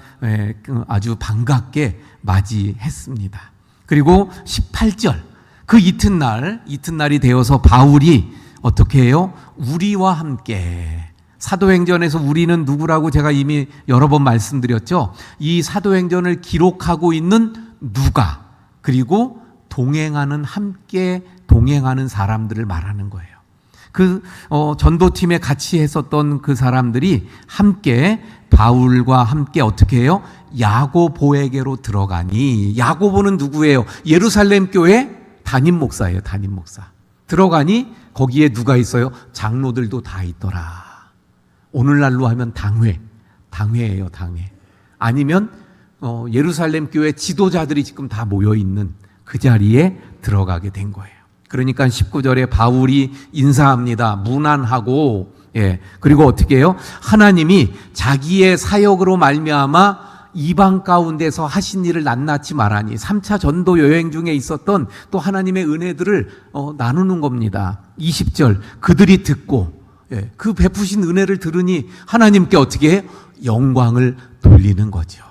아주 반갑게 맞이했습니다. 그리고 18절, 그 이튿날이 되어서 바울이 어떻게 해요? 우리와 함께. 사도행전에서 우리는 누구라고 제가 이미 여러 번 말씀드렸죠. 이 사도행전을 기록하고 있는 누가, 그리고 함께 동행하는 사람들을 말하는 거예요. 그 전도팀에 같이 했었던 그 사람들이 함께 바울과 함께 어떻게 해요? 야고보에게로 들어가니, 야고보는 누구예요? 예루살렘 교회 담임 목사예요. 담임 목사. 들어가니 거기에 누가 있어요? 장로들도 다 있더라. 오늘날로 하면 당회예요. 당회. 아니면 예루살렘 교회 지도자들이 지금 다 모여 있는 그 자리에 들어가게 된 거예요. 그러니까 19절에 바울이 인사합니다. 문안하고, 예. 그리고 어떻게 해요? 하나님이 자기의 사역으로 말미암아 이방 가운데서 하신 일을 낱낱이 말하니, 3차 전도 여행 중에 있었던 또 하나님의 은혜들을 나누는 겁니다. 20절, 그들이 듣고, 예, 그 베푸신 은혜를 들으니 하나님께 어떻게 해요? 영광을 돌리는 거죠.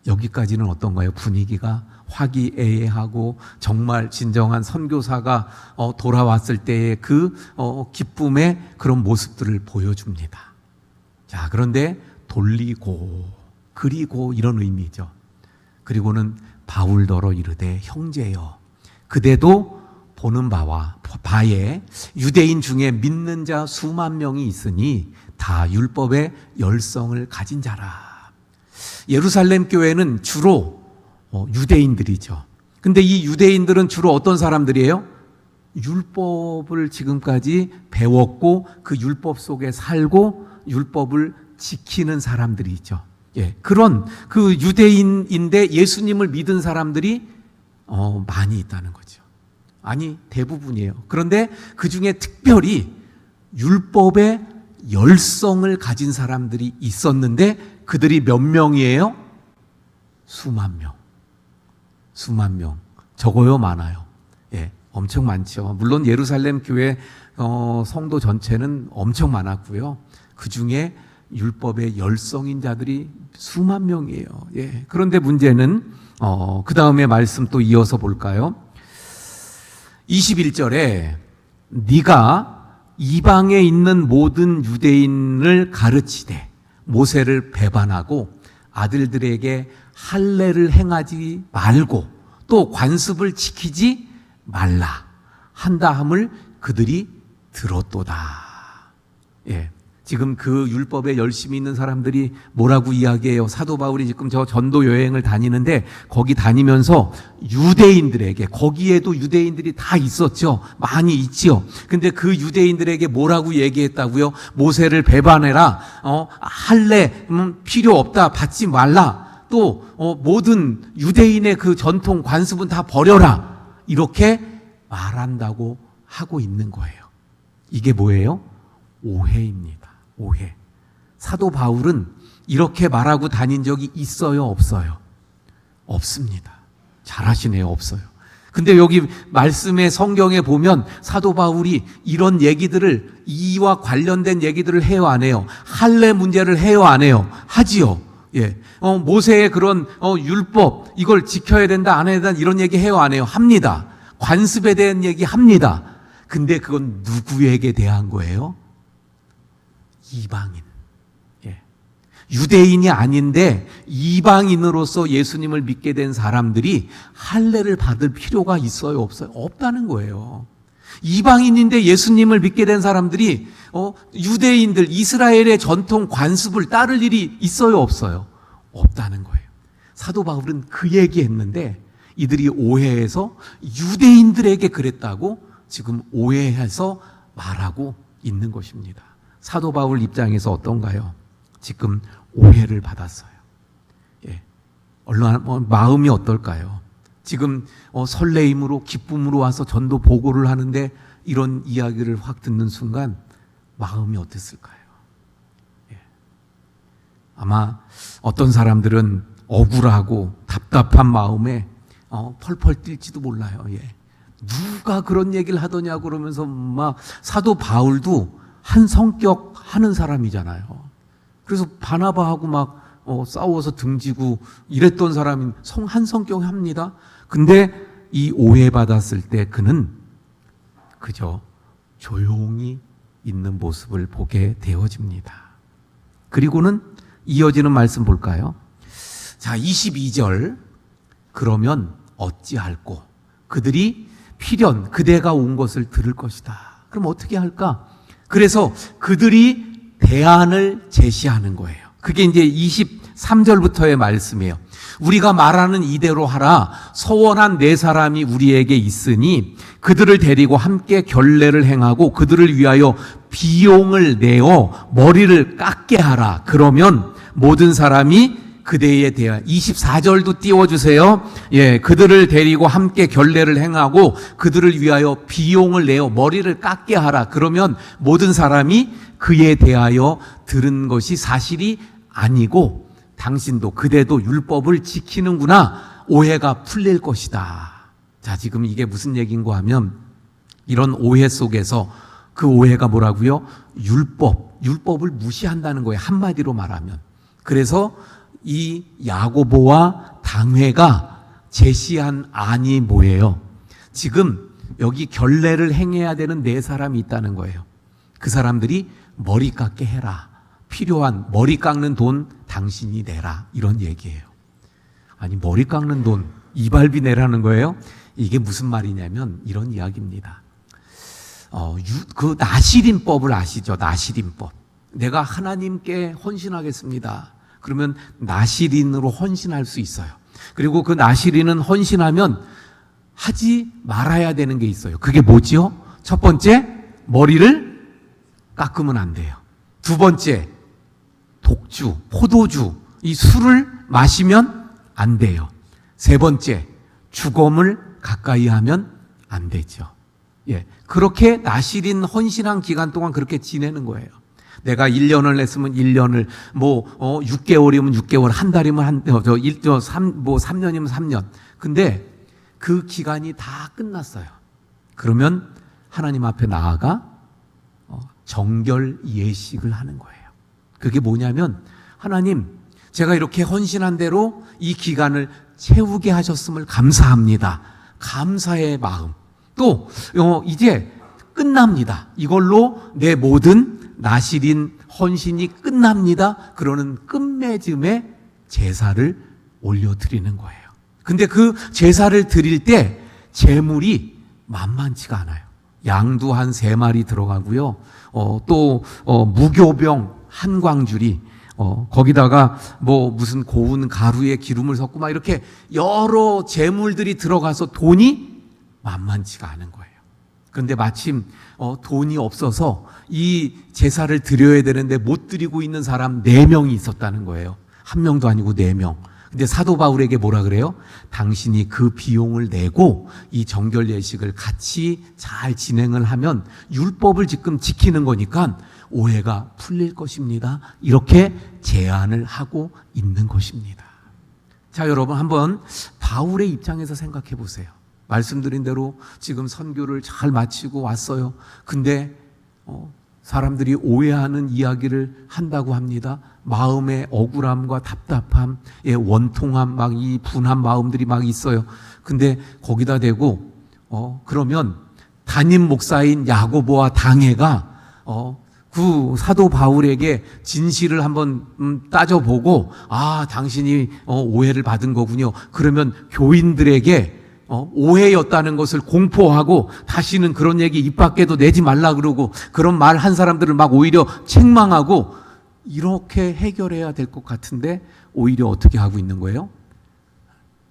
여기까지는 어떤가요? 분위기가 화기애애하고 정말 진정한 선교사가 돌아왔을 때의 그 기쁨의 그런 모습들을 보여줍니다. 자, 그런데 돌리고 그리고 이런 의미죠. 그리고는 바울더러 이르되 형제여, 그대도 보는 바에 유대인 중에 믿는 자 수만 명이 있으니 다 율법의 열성을 가진 자라. 예루살렘 교회는 주로 유대인들이죠. 근데 이 유대인들은 주로 어떤 사람들이에요? 율법을 지금까지 배웠고 그 율법 속에 살고 율법을 지키는 사람들이죠. 예, 그런 그 유대인인데 예수님을 믿은 사람들이 많이 있다는 거죠. 아니, 대부분이에요. 그런데 그 중에 특별히 율법의 열성을 가진 사람들이 있었는데 그들이 몇 명이에요? 수만 명. 수만 명. 적어요, 많아요? 예, 엄청 많죠. 물론 예루살렘 교회 성도 전체는 엄청 많았고요. 그 중에 율법의 열성인 자들이 수만 명이에요. 예. 그런데 문제는 그 다음에 말씀 또 이어서 볼까요? 21절에 네가 이방에 있는 모든 유대인을 가르치되 모세를 배반하고 아들들에게 할례를 행하지 말고 또 관습을 지키지 말라 한다 함을 그들이 들었도다. 예. 지금 그 율법에 열심히 있는 사람들이 뭐라고 이야기해요? 사도 바울이 지금 저 전도 여행을 다니는데 거기 다니면서 유대인들에게, 거기에도 유대인들이 다 있었죠. 많이 있지요. 근데 그 유대인들에게 뭐라고 얘기했다고요? 모세를 배반해라. 할례 필요 없다. 받지 말라. 또 모든 유대인의 그 전통 관습은 다 버려라. 이렇게 말한다고 하고 있는 거예요. 이게 뭐예요? 오해입니다. 오해. 사도 바울은 이렇게 말하고 다닌 적이 있어요, 없어요? 없습니다. 잘하시네요, 없어요. 근데 여기 말씀의 성경에 보면 사도 바울이 이런 얘기들을, 이와 관련된 얘기들을 해요, 안 해요? 할례 문제를 해요, 안 해요? 하지요. 예. 모세의 그런 율법, 이걸 지켜야 된다, 안 해야 된다, 이런 얘기 해요, 안 해요? 합니다. 관습에 대한 얘기 합니다. 근데 그건 누구에게 대한 거예요? 이방인. 예. 유대인이 아닌데 이방인으로서 예수님을 믿게 된 사람들이 할례를 받을 필요가 있어요, 없어요? 없다는 거예요. 이방인인데 예수님을 믿게 된 사람들이 유대인들, 이스라엘의 전통 관습을 따를 일이 있어요, 없어요? 없다는 거예요. 사도 바울은 그 얘기했는데 이들이 오해해서 유대인들에게 그랬다고 지금 오해해서 말하고 있는 것입니다. 사도 바울 입장에서 어떤가요? 지금 오해를 받았어요. 예. 얼마나 마음이 어떨까요? 지금 설레임으로 기쁨으로 와서 전도 보고를 하는데 이런 이야기를 확 듣는 순간 마음이 어땠을까요? 예. 아마 어떤 사람들은 억울하고 답답한 마음에 펄펄 뛸지도 몰라요. 예. 누가 그런 얘기를 하더냐 그러면서 막 사도 바울도 한 성격 하는 사람이잖아요. 그래서 바나바하고 막 싸워서 등지고 이랬던 사람이 한 성격 합니다. 근데 이 오해받았을 때 그는 그저 조용히 있는 모습을 보게 되어집니다. 그리고는 이어지는 말씀 볼까요? 자, 22절. 그러면 어찌할꼬? 그들이 필연 그대가 온 것을 들을 것이다. 그럼 어떻게 할까? 그래서 그들이 대안을 제시하는 거예요. 그게 이제 23절부터의 말씀이에요. 우리가 말하는 이대로 하라. 서원한 네 사람이 우리에게 있으니 그들을 데리고 함께 결례를 행하고 그들을 위하여 비용을 내어 머리를 깎게 하라. 그러면 모든 사람이 그대에 대한 24절도 띄워주세요. 예, 그들을 데리고 함께 결례를 행하고 그들을 위하여 비용을 내어 머리를 깎게 하라. 그러면 모든 사람이 그에 대하여 들은 것이 사실이 아니고 당신도 그대도 율법을 지키는구나. 오해가 풀릴 것이다. 자, 지금 이게 무슨 얘기인가 하면 이런 오해 속에서 그 오해가 뭐라고요? 율법을 무시한다는 거예요. 한마디로 말하면. 그래서 이 야고보와 당회가 제시한 안이 뭐예요? 지금 여기 결례를 행해야 되는 네 사람이 있다는 거예요. 그 사람들이 머리 깎게 해라. 필요한 머리 깎는 돈 당신이 내라. 이런 얘기예요. 아니, 머리 깎는 돈 이발비 내라는 거예요? 이게 무슨 말이냐면 이런 이야기입니다. 그 나시린법을 아시죠? 나시린법. 내가 하나님께 헌신하겠습니다. 그러면 나시린으로 헌신할 수 있어요. 그리고 그 나시린은 헌신하면 하지 말아야 되는 게 있어요. 그게 뭐지요? 첫 번째, 머리를 깎으면 안 돼요. 두 번째, 독주, 포도주, 이 술을 마시면 안 돼요. 세 번째, 주검을 가까이 하면 안 되죠. 예, 그렇게 나시린 헌신한 기간 동안 그렇게 지내는 거예요. 내가 1년을 냈으면 1년을, 6개월이면 6개월, 한 달이면 3년이면 3년. 근데 그 기간이 다 끝났어요. 그러면 하나님 앞에 나아가 정결 예식을 하는 거예요. 그게 뭐냐면, 하나님, 제가 이렇게 헌신한 대로 이 기간을 채우게 하셨음을 감사합니다. 감사의 마음. 또 이제 끝납니다. 이걸로 내 모든 나시린 헌신이 끝납니다. 그러는 끝맺음에 제사를 올려드리는 거예요. 근데 그 제사를 드릴 때 제물이 만만치가 않아요. 양도 한 3마리 들어가고요. 또 무교병 한 광줄이 거기다가 무슨 고운 가루에 기름을 섞고 막 이렇게 여러 제물들이 들어가서 돈이 만만치가 않은 거예요. 그런데 마침 돈이 없어서 이 제사를 드려야 되는데 못 드리고 있는 사람 4명이 있었다는 거예요. 1명도 아니고 4명. 근데 사도 바울에게 뭐라 그래요? 당신이 그 비용을 내고 이 정결 예식을 같이 잘 진행을 하면 율법을 지금 지키는 거니까 오해가 풀릴 것입니다. 이렇게 제안을 하고 있는 것입니다. 자, 여러분 한번 바울의 입장에서 생각해 보세요. 말씀드린 대로 지금 선교를 잘 마치고 왔어요. 근데 사람들이 오해하는 이야기를 한다고 합니다. 마음의 억울함과 답답함, 원통함, 막 이 분한 마음들이 막 있어요. 근데 거기다 대고 그러면 담임 목사인 야고보와 당회가 그 사도 바울에게 진실을 한번 따져보고, 아, 당신이 오해를 받은 거군요. 그러면 교인들에게 오해였다는 것을 공포하고 다시는 그런 얘기 입 밖에도 내지 말라 그러고, 그런 말 한 사람들을 막 오히려 책망하고, 이렇게 해결해야 될 것 같은데 오히려 어떻게 하고 있는 거예요?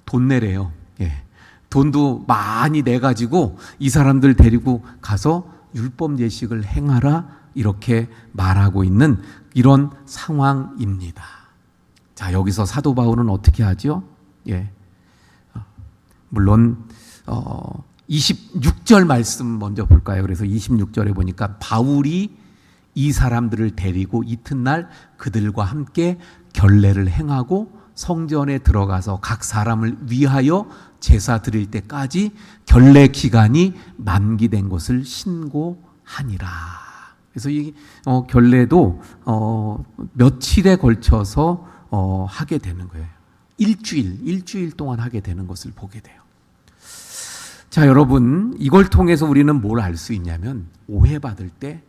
돈 내래요. 예. 돈도 많이 내가지고 이 사람들 데리고 가서 율법 예식을 행하라, 이렇게 말하고 있는 이런 상황입니다. 자, 여기서 사도 바울은 어떻게 하죠? 예. 물론 26절 말씀 먼저 볼까요? 그래서 26절에 보니까 바울이 이 사람들을 데리고 이튿날 그들과 함께 결례를 행하고 성전에 들어가서 각 사람을 위하여 제사 드릴 때까지 결례 기간이 만기된 것을 신고하니라. 그래서 이 결례도 며칠에 걸쳐서 하게 되는 거예요. 일주일 동안 하게 되는 것을 보게 돼요. 자, 여러분, 이걸 통해서 우리는 뭘 알 수 있냐면, 오해받을 때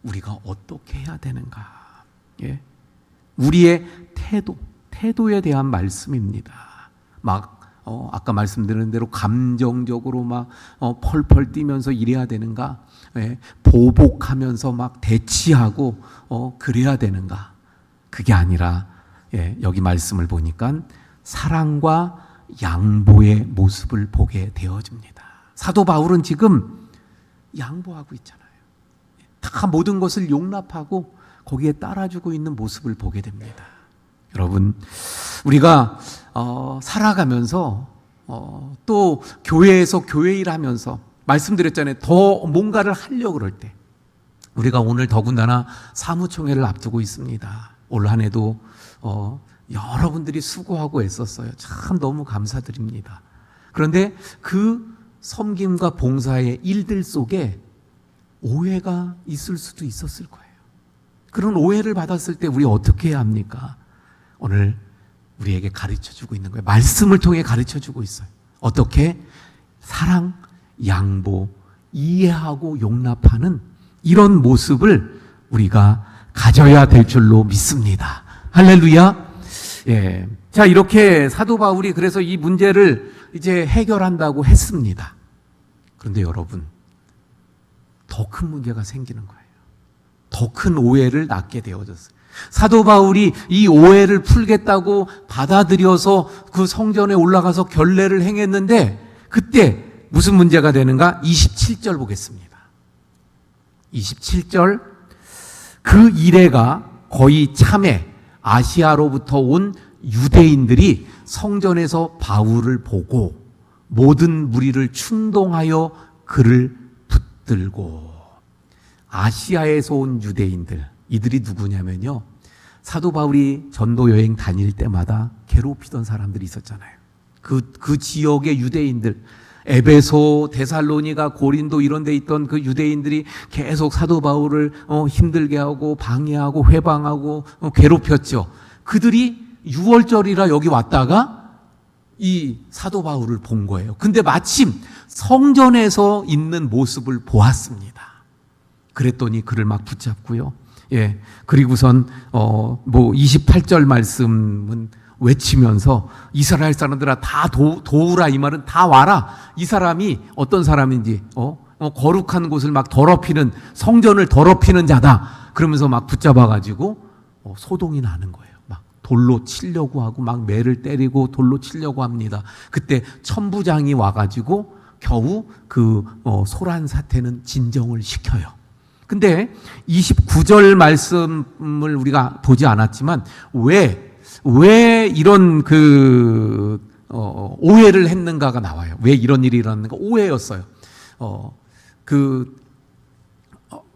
우리가 어떻게 해야 되는가. 예? 우리의 태도에 대한 말씀입니다. 막 아까 말씀드린 대로 감정적으로 막 펄펄 뛰면서 이래야 되는가? 예? 보복하면서 막 대치하고 그래야 되는가? 그게 아니라, 예, 여기 말씀을 보니까 사랑과 양보의 모습을 보게 되어집니다. 사도 바울은 지금 양보하고 있잖아요. 다 모든 것을 용납하고 거기에 따라주고 있는 모습을 보게 됩니다. 여러분, 우리가 살아가면서 또 교회에서 교회 일하면서 말씀드렸잖아요. 더 뭔가를 하려고 그럴 때, 우리가 오늘 더군다나 사무총회를 앞두고 있습니다. 올 한 해도 여러분들이 수고하고 애썼어요. 참 너무 감사드립니다. 그런데 그 섬김과 봉사의 일들 속에 오해가 있을 수도 있었을 거예요. 그런 오해를 받았을 때 우리 어떻게 해야 합니까? 오늘 우리에게 가르쳐주고 있는 거예요. 말씀을 통해 가르쳐주고 있어요. 어떻게? 사랑, 양보, 이해하고 용납하는 이런 모습을 우리가 가져야 될 줄로 믿습니다. 할렐루야. 예. 자, 이렇게 사도 바울이 그래서 이 문제를 이제 해결한다고 했습니다. 그런데 여러분, 더 큰 문제가 생기는 거예요. 더 큰 오해를 낳게 되어졌어요. 사도 바울이 이 오해를 풀겠다고 받아들여서 그 성전에 올라가서 결례를 행했는데, 그때 무슨 문제가 되는가? 27절 보겠습니다. 27절, 그 이래가 거의 참에 아시아로부터 온 유대인들이 성전에서 바울을 보고 모든 무리를 충동하여 그를 붙들고. 아시아에서 온 유대인들, 이들이 누구냐면요, 사도 바울이 전도 여행 다닐 때마다 괴롭히던 사람들이 있었잖아요. 그 지역의 유대인들, 에베소, 데살로니가, 고린도 이런 데 있던 그 유대인들이 계속 사도 바울을 힘들게 하고 방해하고 회방하고 괴롭혔죠. 그들이 6월절이라 여기 왔다가 이 사도 바울을 본 거예요. 근데 마침 성전에서 있는 모습을 보았습니다. 그랬더니 그를 막 붙잡고요. 예. 그리고선 28절 말씀은 외치면서 이스라엘 사람들아 다 도우라, 이 말은 다 와라. 이 사람이 어떤 사람인지 거룩한 곳을 막 더럽히는, 성전을 더럽히는 자다. 그러면서 막 붙잡아가지고 소동이 나는 거예요. 막 돌로 치려고 하고 막 매를 때리고 돌로 치려고 합니다. 그때 천부장이 와가지고 겨우 그 소란 사태는 진정을 시켜요. 근데 29절 말씀을 우리가 보지 않았지만 왜 이런 오해를 했는가가 나와요. 왜 이런 일이 일어났는가? 오해였어요.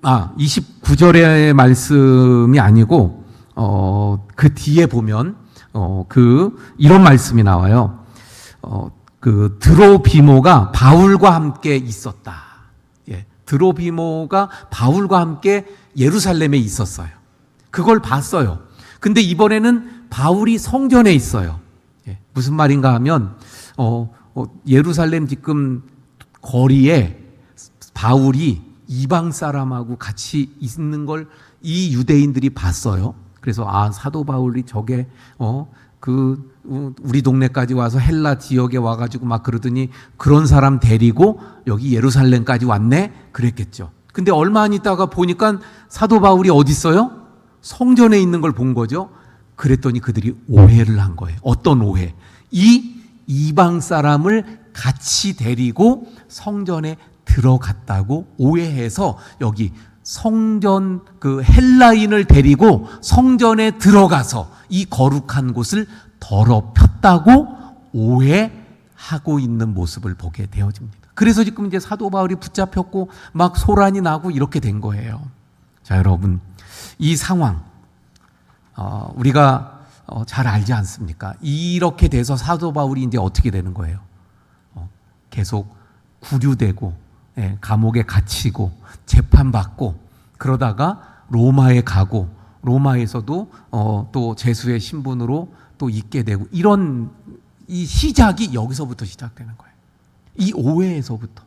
29절의 말씀이 아니고 그 뒤에 보면 이런 말씀이 나와요. 드로비모가 바울과 함께 있었다. 예, 드로비모가 바울과 함께 예루살렘에 있었어요. 그걸 봤어요. 근데 이번에는 바울이 성전에 있어요. 예, 무슨 말인가 하면 예루살렘 지금 거리에 바울이 이방 사람하고 같이 있는 걸 이 유대인들이 봤어요. 그래서 사도 바울이 저게 우리 동네까지 와서 헬라 지역에 와가지고 막 그러더니 그런 사람 데리고 여기 예루살렘까지 왔네? 그랬겠죠. 근데 얼마 안 있다가 보니까 사도 바울이 어디 있어요? 성전에 있는 걸 본 거죠. 그랬더니 그들이 오해를 한 거예요. 어떤 오해? 이 이방 사람을 같이 데리고 성전에 들어갔다고 오해해서 여기 성전 헬라인을 데리고 성전에 들어가서 이 거룩한 곳을 더럽혔다고 오해하고 있는 모습을 보게 되어집니다. 그래서 지금 이제 사도 바울이 붙잡혔고 막 소란이 나고 이렇게 된 거예요. 자, 여러분, 이 상황 우리가 잘 알지 않습니까? 이렇게 돼서 사도 바울이 이제 어떻게 되는 거예요? 계속 구류되고 감옥에 gat히고 재판받고 그러다가 로마에 가고 로마에서도 또 제수의 신분으로 또 있게 되고 이런 이 시작이 여기서부터 시작되는 거예요. 이 오해에서부터.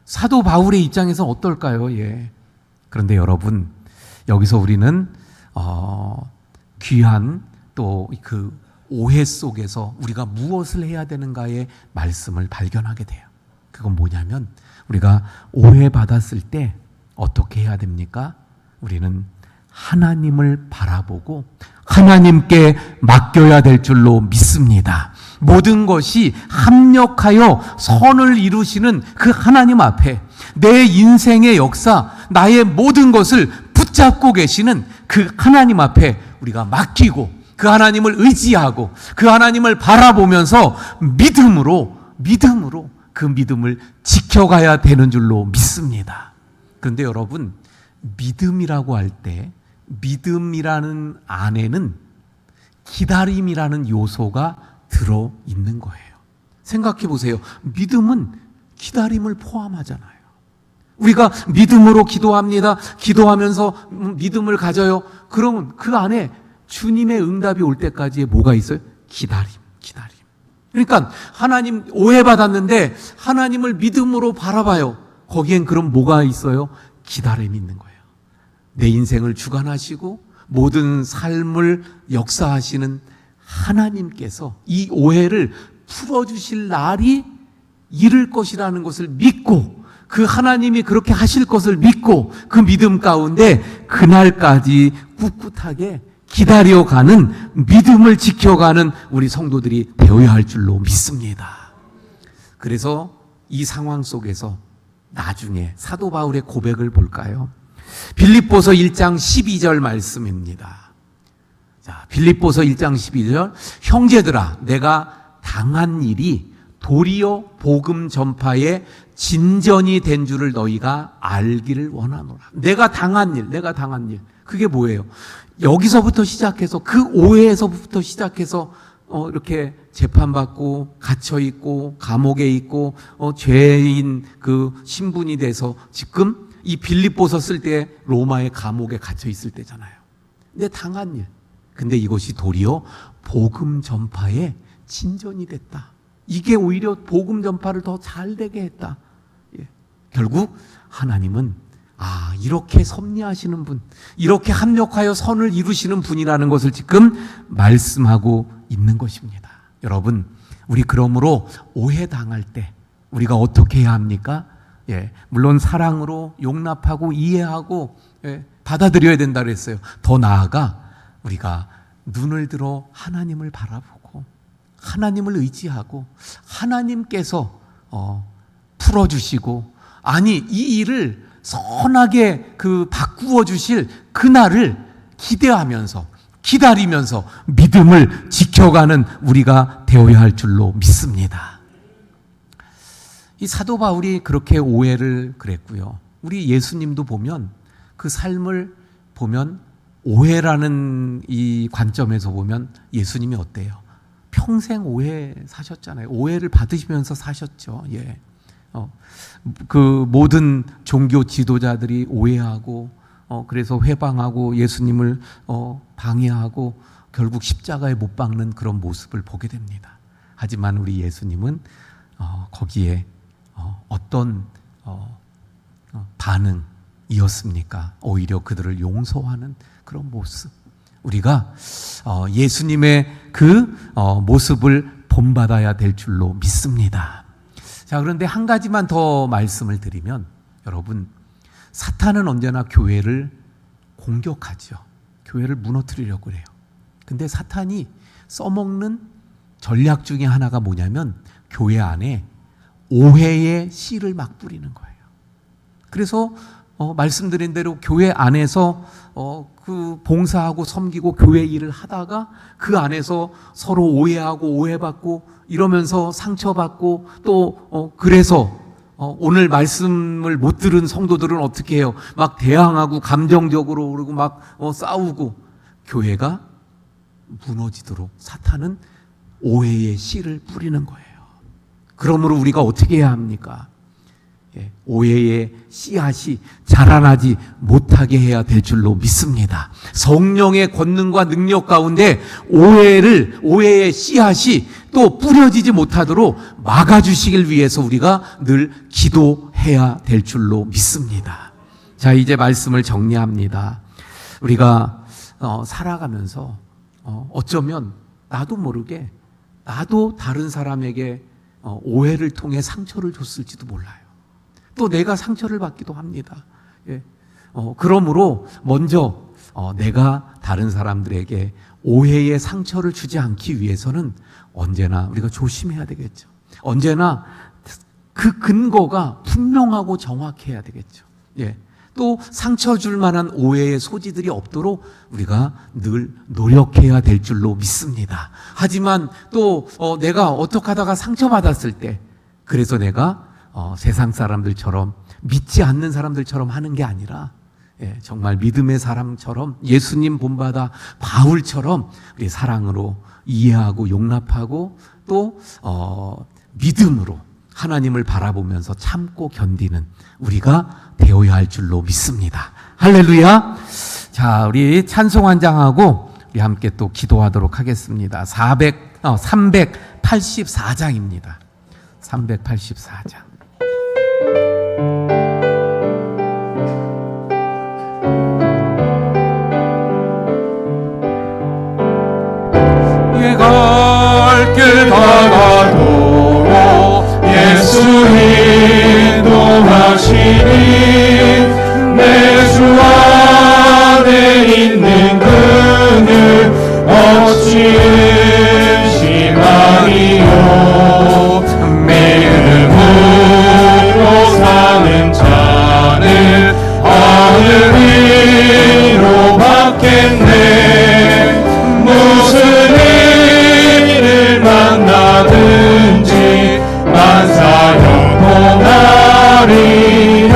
사도 바울의 입장에서 어떨까요? 예. 그런데 여러분, 여기서 우리는 귀한 또 그 오해 속에서 우리가 무엇을 해야 되는가의 말씀을 발견하게 돼요. 그건 뭐냐면 우리가 오해받았을 때 어떻게 해야 됩니까? 우리는 하나님을 바라보고 하나님께 맡겨야 될 줄로 믿습니다. 모든 것이 합력하여 선을 이루시는 그 하나님 앞에 내 인생의 역사, 나의 모든 것을 붙잡고 계시는 그 하나님 앞에 우리가 맡기고 그 하나님을 의지하고 그 하나님을 바라보면서 믿음으로 그 믿음을 지켜가야 되는 줄로 믿습니다. 그런데 여러분, 믿음이라고 할 때 믿음이라는 안에는 기다림이라는 요소가 들어있는 거예요. 생각해 보세요. 믿음은 기다림을 포함하잖아요. 우리가 믿음으로 기도합니다. 기도하면서 믿음을 가져요. 그러면 그 안에 주님의 응답이 올 때까지의 뭐가 있어요? 기다림. 그러니까 하나님 오해받았는데 하나님을 믿음으로 바라봐요. 거기엔 그럼 뭐가 있어요? 기다림이 있는 거예요. 내 인생을 주관하시고 모든 삶을 역사하시는 하나님께서 이 오해를 풀어주실 날이 이를 것이라는 것을 믿고 그 하나님이 그렇게 하실 것을 믿고 그 믿음 가운데 그날까지 꿋꿋하게 기다려가는 믿음을 지켜가는 우리 성도들이 되어야 할 줄로 믿습니다. 그래서 이 상황 속에서 나중에 사도 바울의 고백을 볼까요? 빌립보서 1장 12절 말씀입니다. 자, 빌립보서 1장 12절. 형제들아, 내가 당한 일이 도리어 복음 전파에 진전이 된 줄을 너희가 알기를 원하노라. 내가 당한 일. 그게 뭐예요? 여기서부터 시작해서 그 오해에서부터 시작해서 이렇게 재판받고 갇혀있고 감옥에 있고 죄인 그 신분이 돼서 지금 이 빌립보서 쓸 때 로마의 감옥에 갇혀있을 때잖아요. 근데 당한 일. 근데 이것이 도리어 복음 전파에 진전이 됐다. 이게 오히려 복음 전파를 더 잘 되게 했다. 예. 결국 하나님은 이렇게 섭리하시는 분, 이렇게 합력하여 선을 이루시는 분이라는 것을 지금 말씀하고 있는 것입니다. 여러분, 우리 그러므로 오해당할 때 우리가 어떻게 해야 합니까? 예, 물론 사랑으로 용납하고 이해하고 받아들여야 된다 그랬어요. 더 나아가 우리가 눈을 들어 하나님을 바라보고 하나님을 의지하고 하나님께서 풀어주시고 이 일을 선하게 바꾸어 주실 그날을 기대하면서 기다리면서 믿음을 지켜가는 우리가 되어야 할 줄로 믿습니다. 이 사도 바울이 그렇게 오해를 그랬고요. 우리 예수님도 보면 그 삶을 보면 오해라는 이 관점에서 보면 예수님이 어때요? 평생 오해 사셨잖아요. 오해를 받으시면서 사셨죠. 예. 그 모든 종교 지도자들이 오해하고 그래서 회방하고 예수님을 방해하고 결국 십자가에 못 박는 그런 모습을 보게 됩니다. 하지만 우리 예수님은 거기에 어떤 반응이었습니까? 오히려 그들을 용서하는 그런 모습. 우리가 예수님의 그 모습을 본받아야 될 줄로 믿습니다. 자, 그런데 한 가지만 더 말씀을 드리면, 여러분, 사탄은 언제나 교회를 공격하죠. 교회를 무너뜨리려고 해요. 근데 사탄이 써먹는 전략 중에 하나가 뭐냐면 교회 안에 오해의 씨를 막 뿌리는 거예요. 그래서 말씀드린 대로 교회 안에서 그 봉사하고 섬기고 교회 일을 하다가 그 안에서 서로 오해하고 오해받고 이러면서 상처받고 또 그래서 오늘 말씀을 못 들은 성도들은 어떻게 해요? 막 대항하고 감정적으로 그러고 막 싸우고 교회가 무너지도록 사탄은 오해의 씨를 뿌리는 거예요. 그러므로 우리가 어떻게 해야 합니까? 오해의 씨앗이 자라나지 못하게 해야 될 줄로 믿습니다. 성령의 권능과 능력 가운데 오해의 씨앗이 또 뿌려지지 못하도록 막아주시길 위해서 우리가 늘 기도해야 될 줄로 믿습니다. 자, 이제 말씀을 정리합니다. 우리가 살아가면서 어쩌면 나도 모르게 나도 다른 사람에게 오해를 통해 상처를 줬을지도 몰라요. 또 내가 상처를 받기도 합니다. 예. 그러므로 먼저 내가 다른 사람들에게 오해의 상처를 주지 않기 위해서는 언제나 우리가 조심해야 되겠죠. 언제나 그 근거가 분명하고 정확해야 되겠죠. 예. 또 상처 줄 만한 오해의 소지들이 없도록 우리가 늘 노력해야 될 줄로 믿습니다. 하지만 또 내가 어떻게 하다가 상처받았을 때 그래서 내가 세상 사람들처럼 믿지 않는 사람들처럼 하는 게 아니라 정말 믿음의 사람처럼 예수님 본받아 바울처럼 우리 사랑으로 이해하고 용납하고 또 믿음으로 하나님을 바라보면서 참고 견디는 우리가 되어야 할 줄로 믿습니다. 할렐루야. 자, 우리 찬송 한 장하고 우리 함께 또 기도하도록 하겠습니다. 384장입니다. 384장. 갈길 다가도록 예수 인도하시니 내 주 안에 있는 그는 어찌 의심하리요. 믿음으로 사는 자는 하늘 위로 받겠네. 무슨 일을 만나든지 만사형통하리라.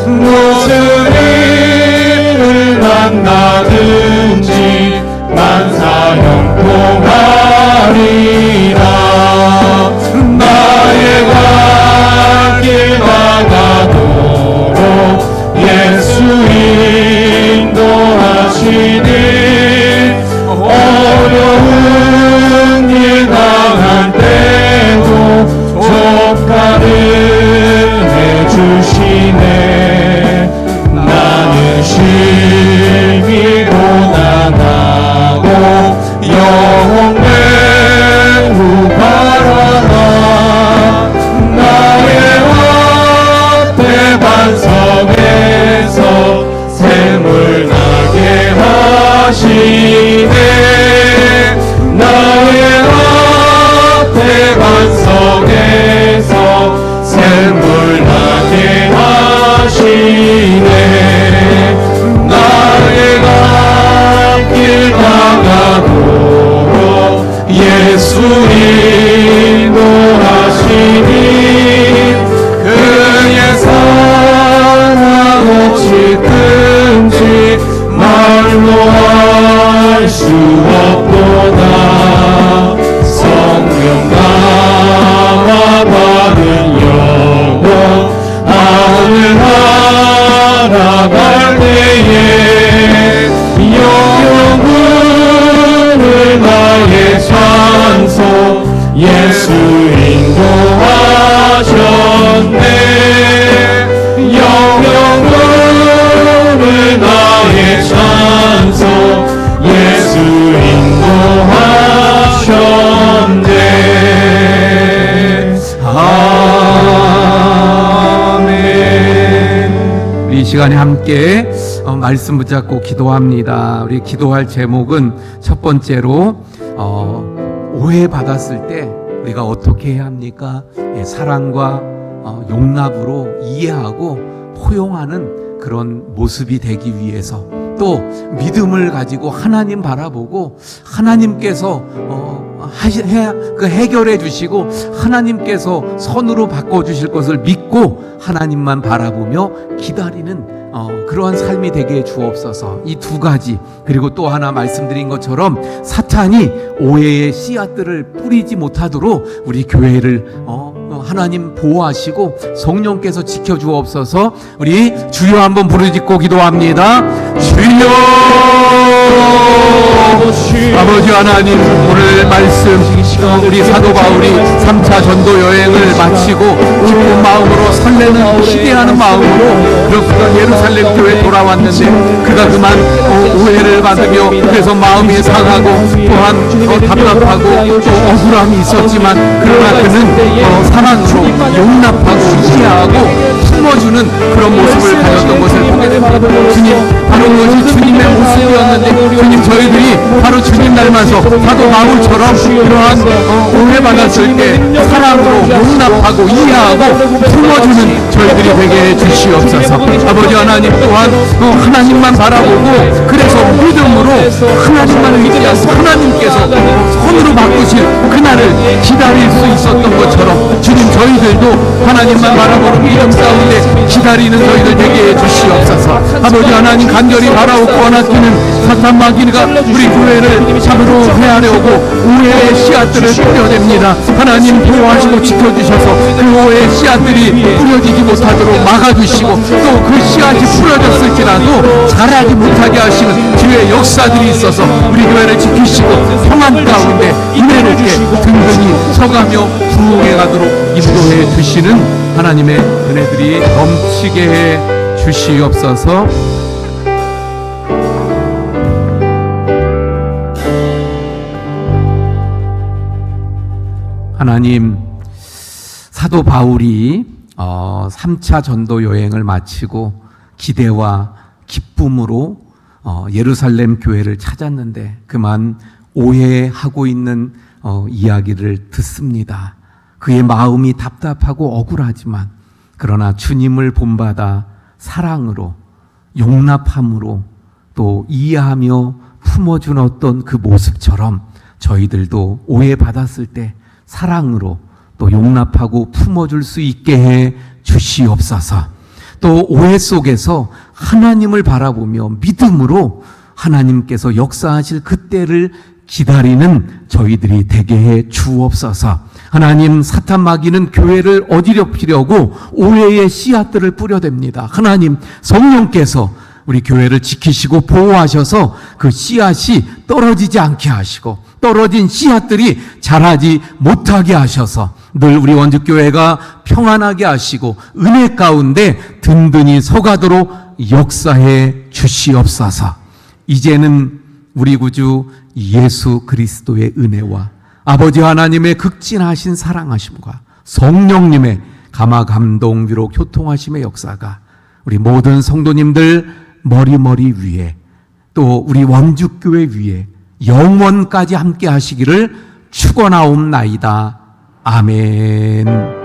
무슨 일을 만나든지 만사형통하리라. 나의 갈 길 나가도록 예수 인도하시니 시간에 함께 말씀 붙잡고 기도합니다. 우리 기도할 제목은 첫 번째로 오해받았을 때 우리가 어떻게 해야 합니까? 사랑과 용납으로 이해하고 포용하는 그런 모습이 되기 위해서, 또 믿음을 가지고 하나님 바라보고 하나님께서 해결해 주시고 하나님께서 선으로 바꿔 주실 것을 믿고 하나님만 바라보며 기다리는 그러한 삶이 되게 해 주옵소서. 이 두 가지, 그리고 또 하나 말씀드린 것처럼 사탄이 오해의 씨앗들을 뿌리지 못하도록 우리 교회를 하나님 보호하시고 성령께서 지켜주옵소서. 우리 주여 한번 부르짖고 기도합니다. 주여, 아버지 하나님, 오늘 말씀 우리 사도 바울이 3차 전도 여행을 마치고 기쁜 마음으로 설레는 기대하는 마음으로 그렇게 예루살렘 교회에 돌아왔는데 그가 그만 오해를 받으며 그래서 마음이 상하고 또한 답답하고 또 억울함이 있었지만, 그러나 그는 사랑으로 용납하고 이해하고 품어주는 그런 모습을 가졌던 것을 보게 됩니다. 주님, 바로 그것이 주님의 모습이었는데, 주님, 저희들이 바로 주님 닮아서 사도 바울처럼 그러한 오해받았을 때 사랑으로 용납하고 이해하고 품어주는 저희들이 되게 해주시옵소서. 아버지 하나님, 또한 하나님만 바라보고 그래서 믿음으로 하나님만 의지하고 하나님께서 손으로 바꾸실 그날을 기다릴 수 있었던 것처럼 주님, 저희들도 하나님만 바라보는 믿음 가운데 기다리는 저희들 되게 해주시옵소서. 아버지 하나님, 간절히 바라옵고 하나님은 사탄 마귀가 우리 교회를 참으로 해하려고 오해의 씨앗들을 뿌려댑니다. 하나님 보호하시고 지켜주셔서 그 오해의 씨앗들이 뿌려지지 못하도록 막아주시고 또 그 씨앗이 뿌려졌을지라도 자라지 못하게 하시는 주의 역사들이 있어서 우리 교회를 지키시고 평안 가운데 은혜롭게 든든히 서가며 부흥해 가도록 인도해 주시는 하나님의 은혜들이 넘치게 해 주시옵소서. 하나님, 사도 바울이 3차 전도 여행을 마치고 기대와 기쁨으로 예루살렘 교회를 찾았는데 그만 오해하고 있는 이야기를 듣습니다. 그의 마음이 답답하고 억울하지만 그러나 주님을 본받아 사랑으로 용납함으로 또 이해하며 품어준 어떤 그 모습처럼 저희들도 오해받았을 때 사랑으로 또 용납하고 품어줄 수 있게 해 주시옵소서. 또 오해 속에서 하나님을 바라보며 믿음으로 하나님께서 역사하실 그때를 기다리는 저희들이 되게 해 주옵소서. 하나님, 사탄 마귀는 교회를 어지럽히려고 오해의 씨앗들을 뿌려댑니다. 하나님, 성령께서 우리 교회를 지키시고 보호하셔서 그 씨앗이 떨어지지 않게 하시고 떨어진 씨앗들이 자라지 못하게 하셔서 늘 우리 원주교회가 평안하게 하시고 은혜 가운데 든든히 서가도록 역사해 주시옵소서. 이제는 우리 구주 예수 그리스도의 은혜와 아버지 하나님의 극진하신 사랑하심과 성령님의 감화 감동 위로 교통하심의 역사가 우리 모든 성도님들 머리 위에 또 우리 원주교회 위에 영원까지 함께 하시기를 축원하옵나이다. 아멘.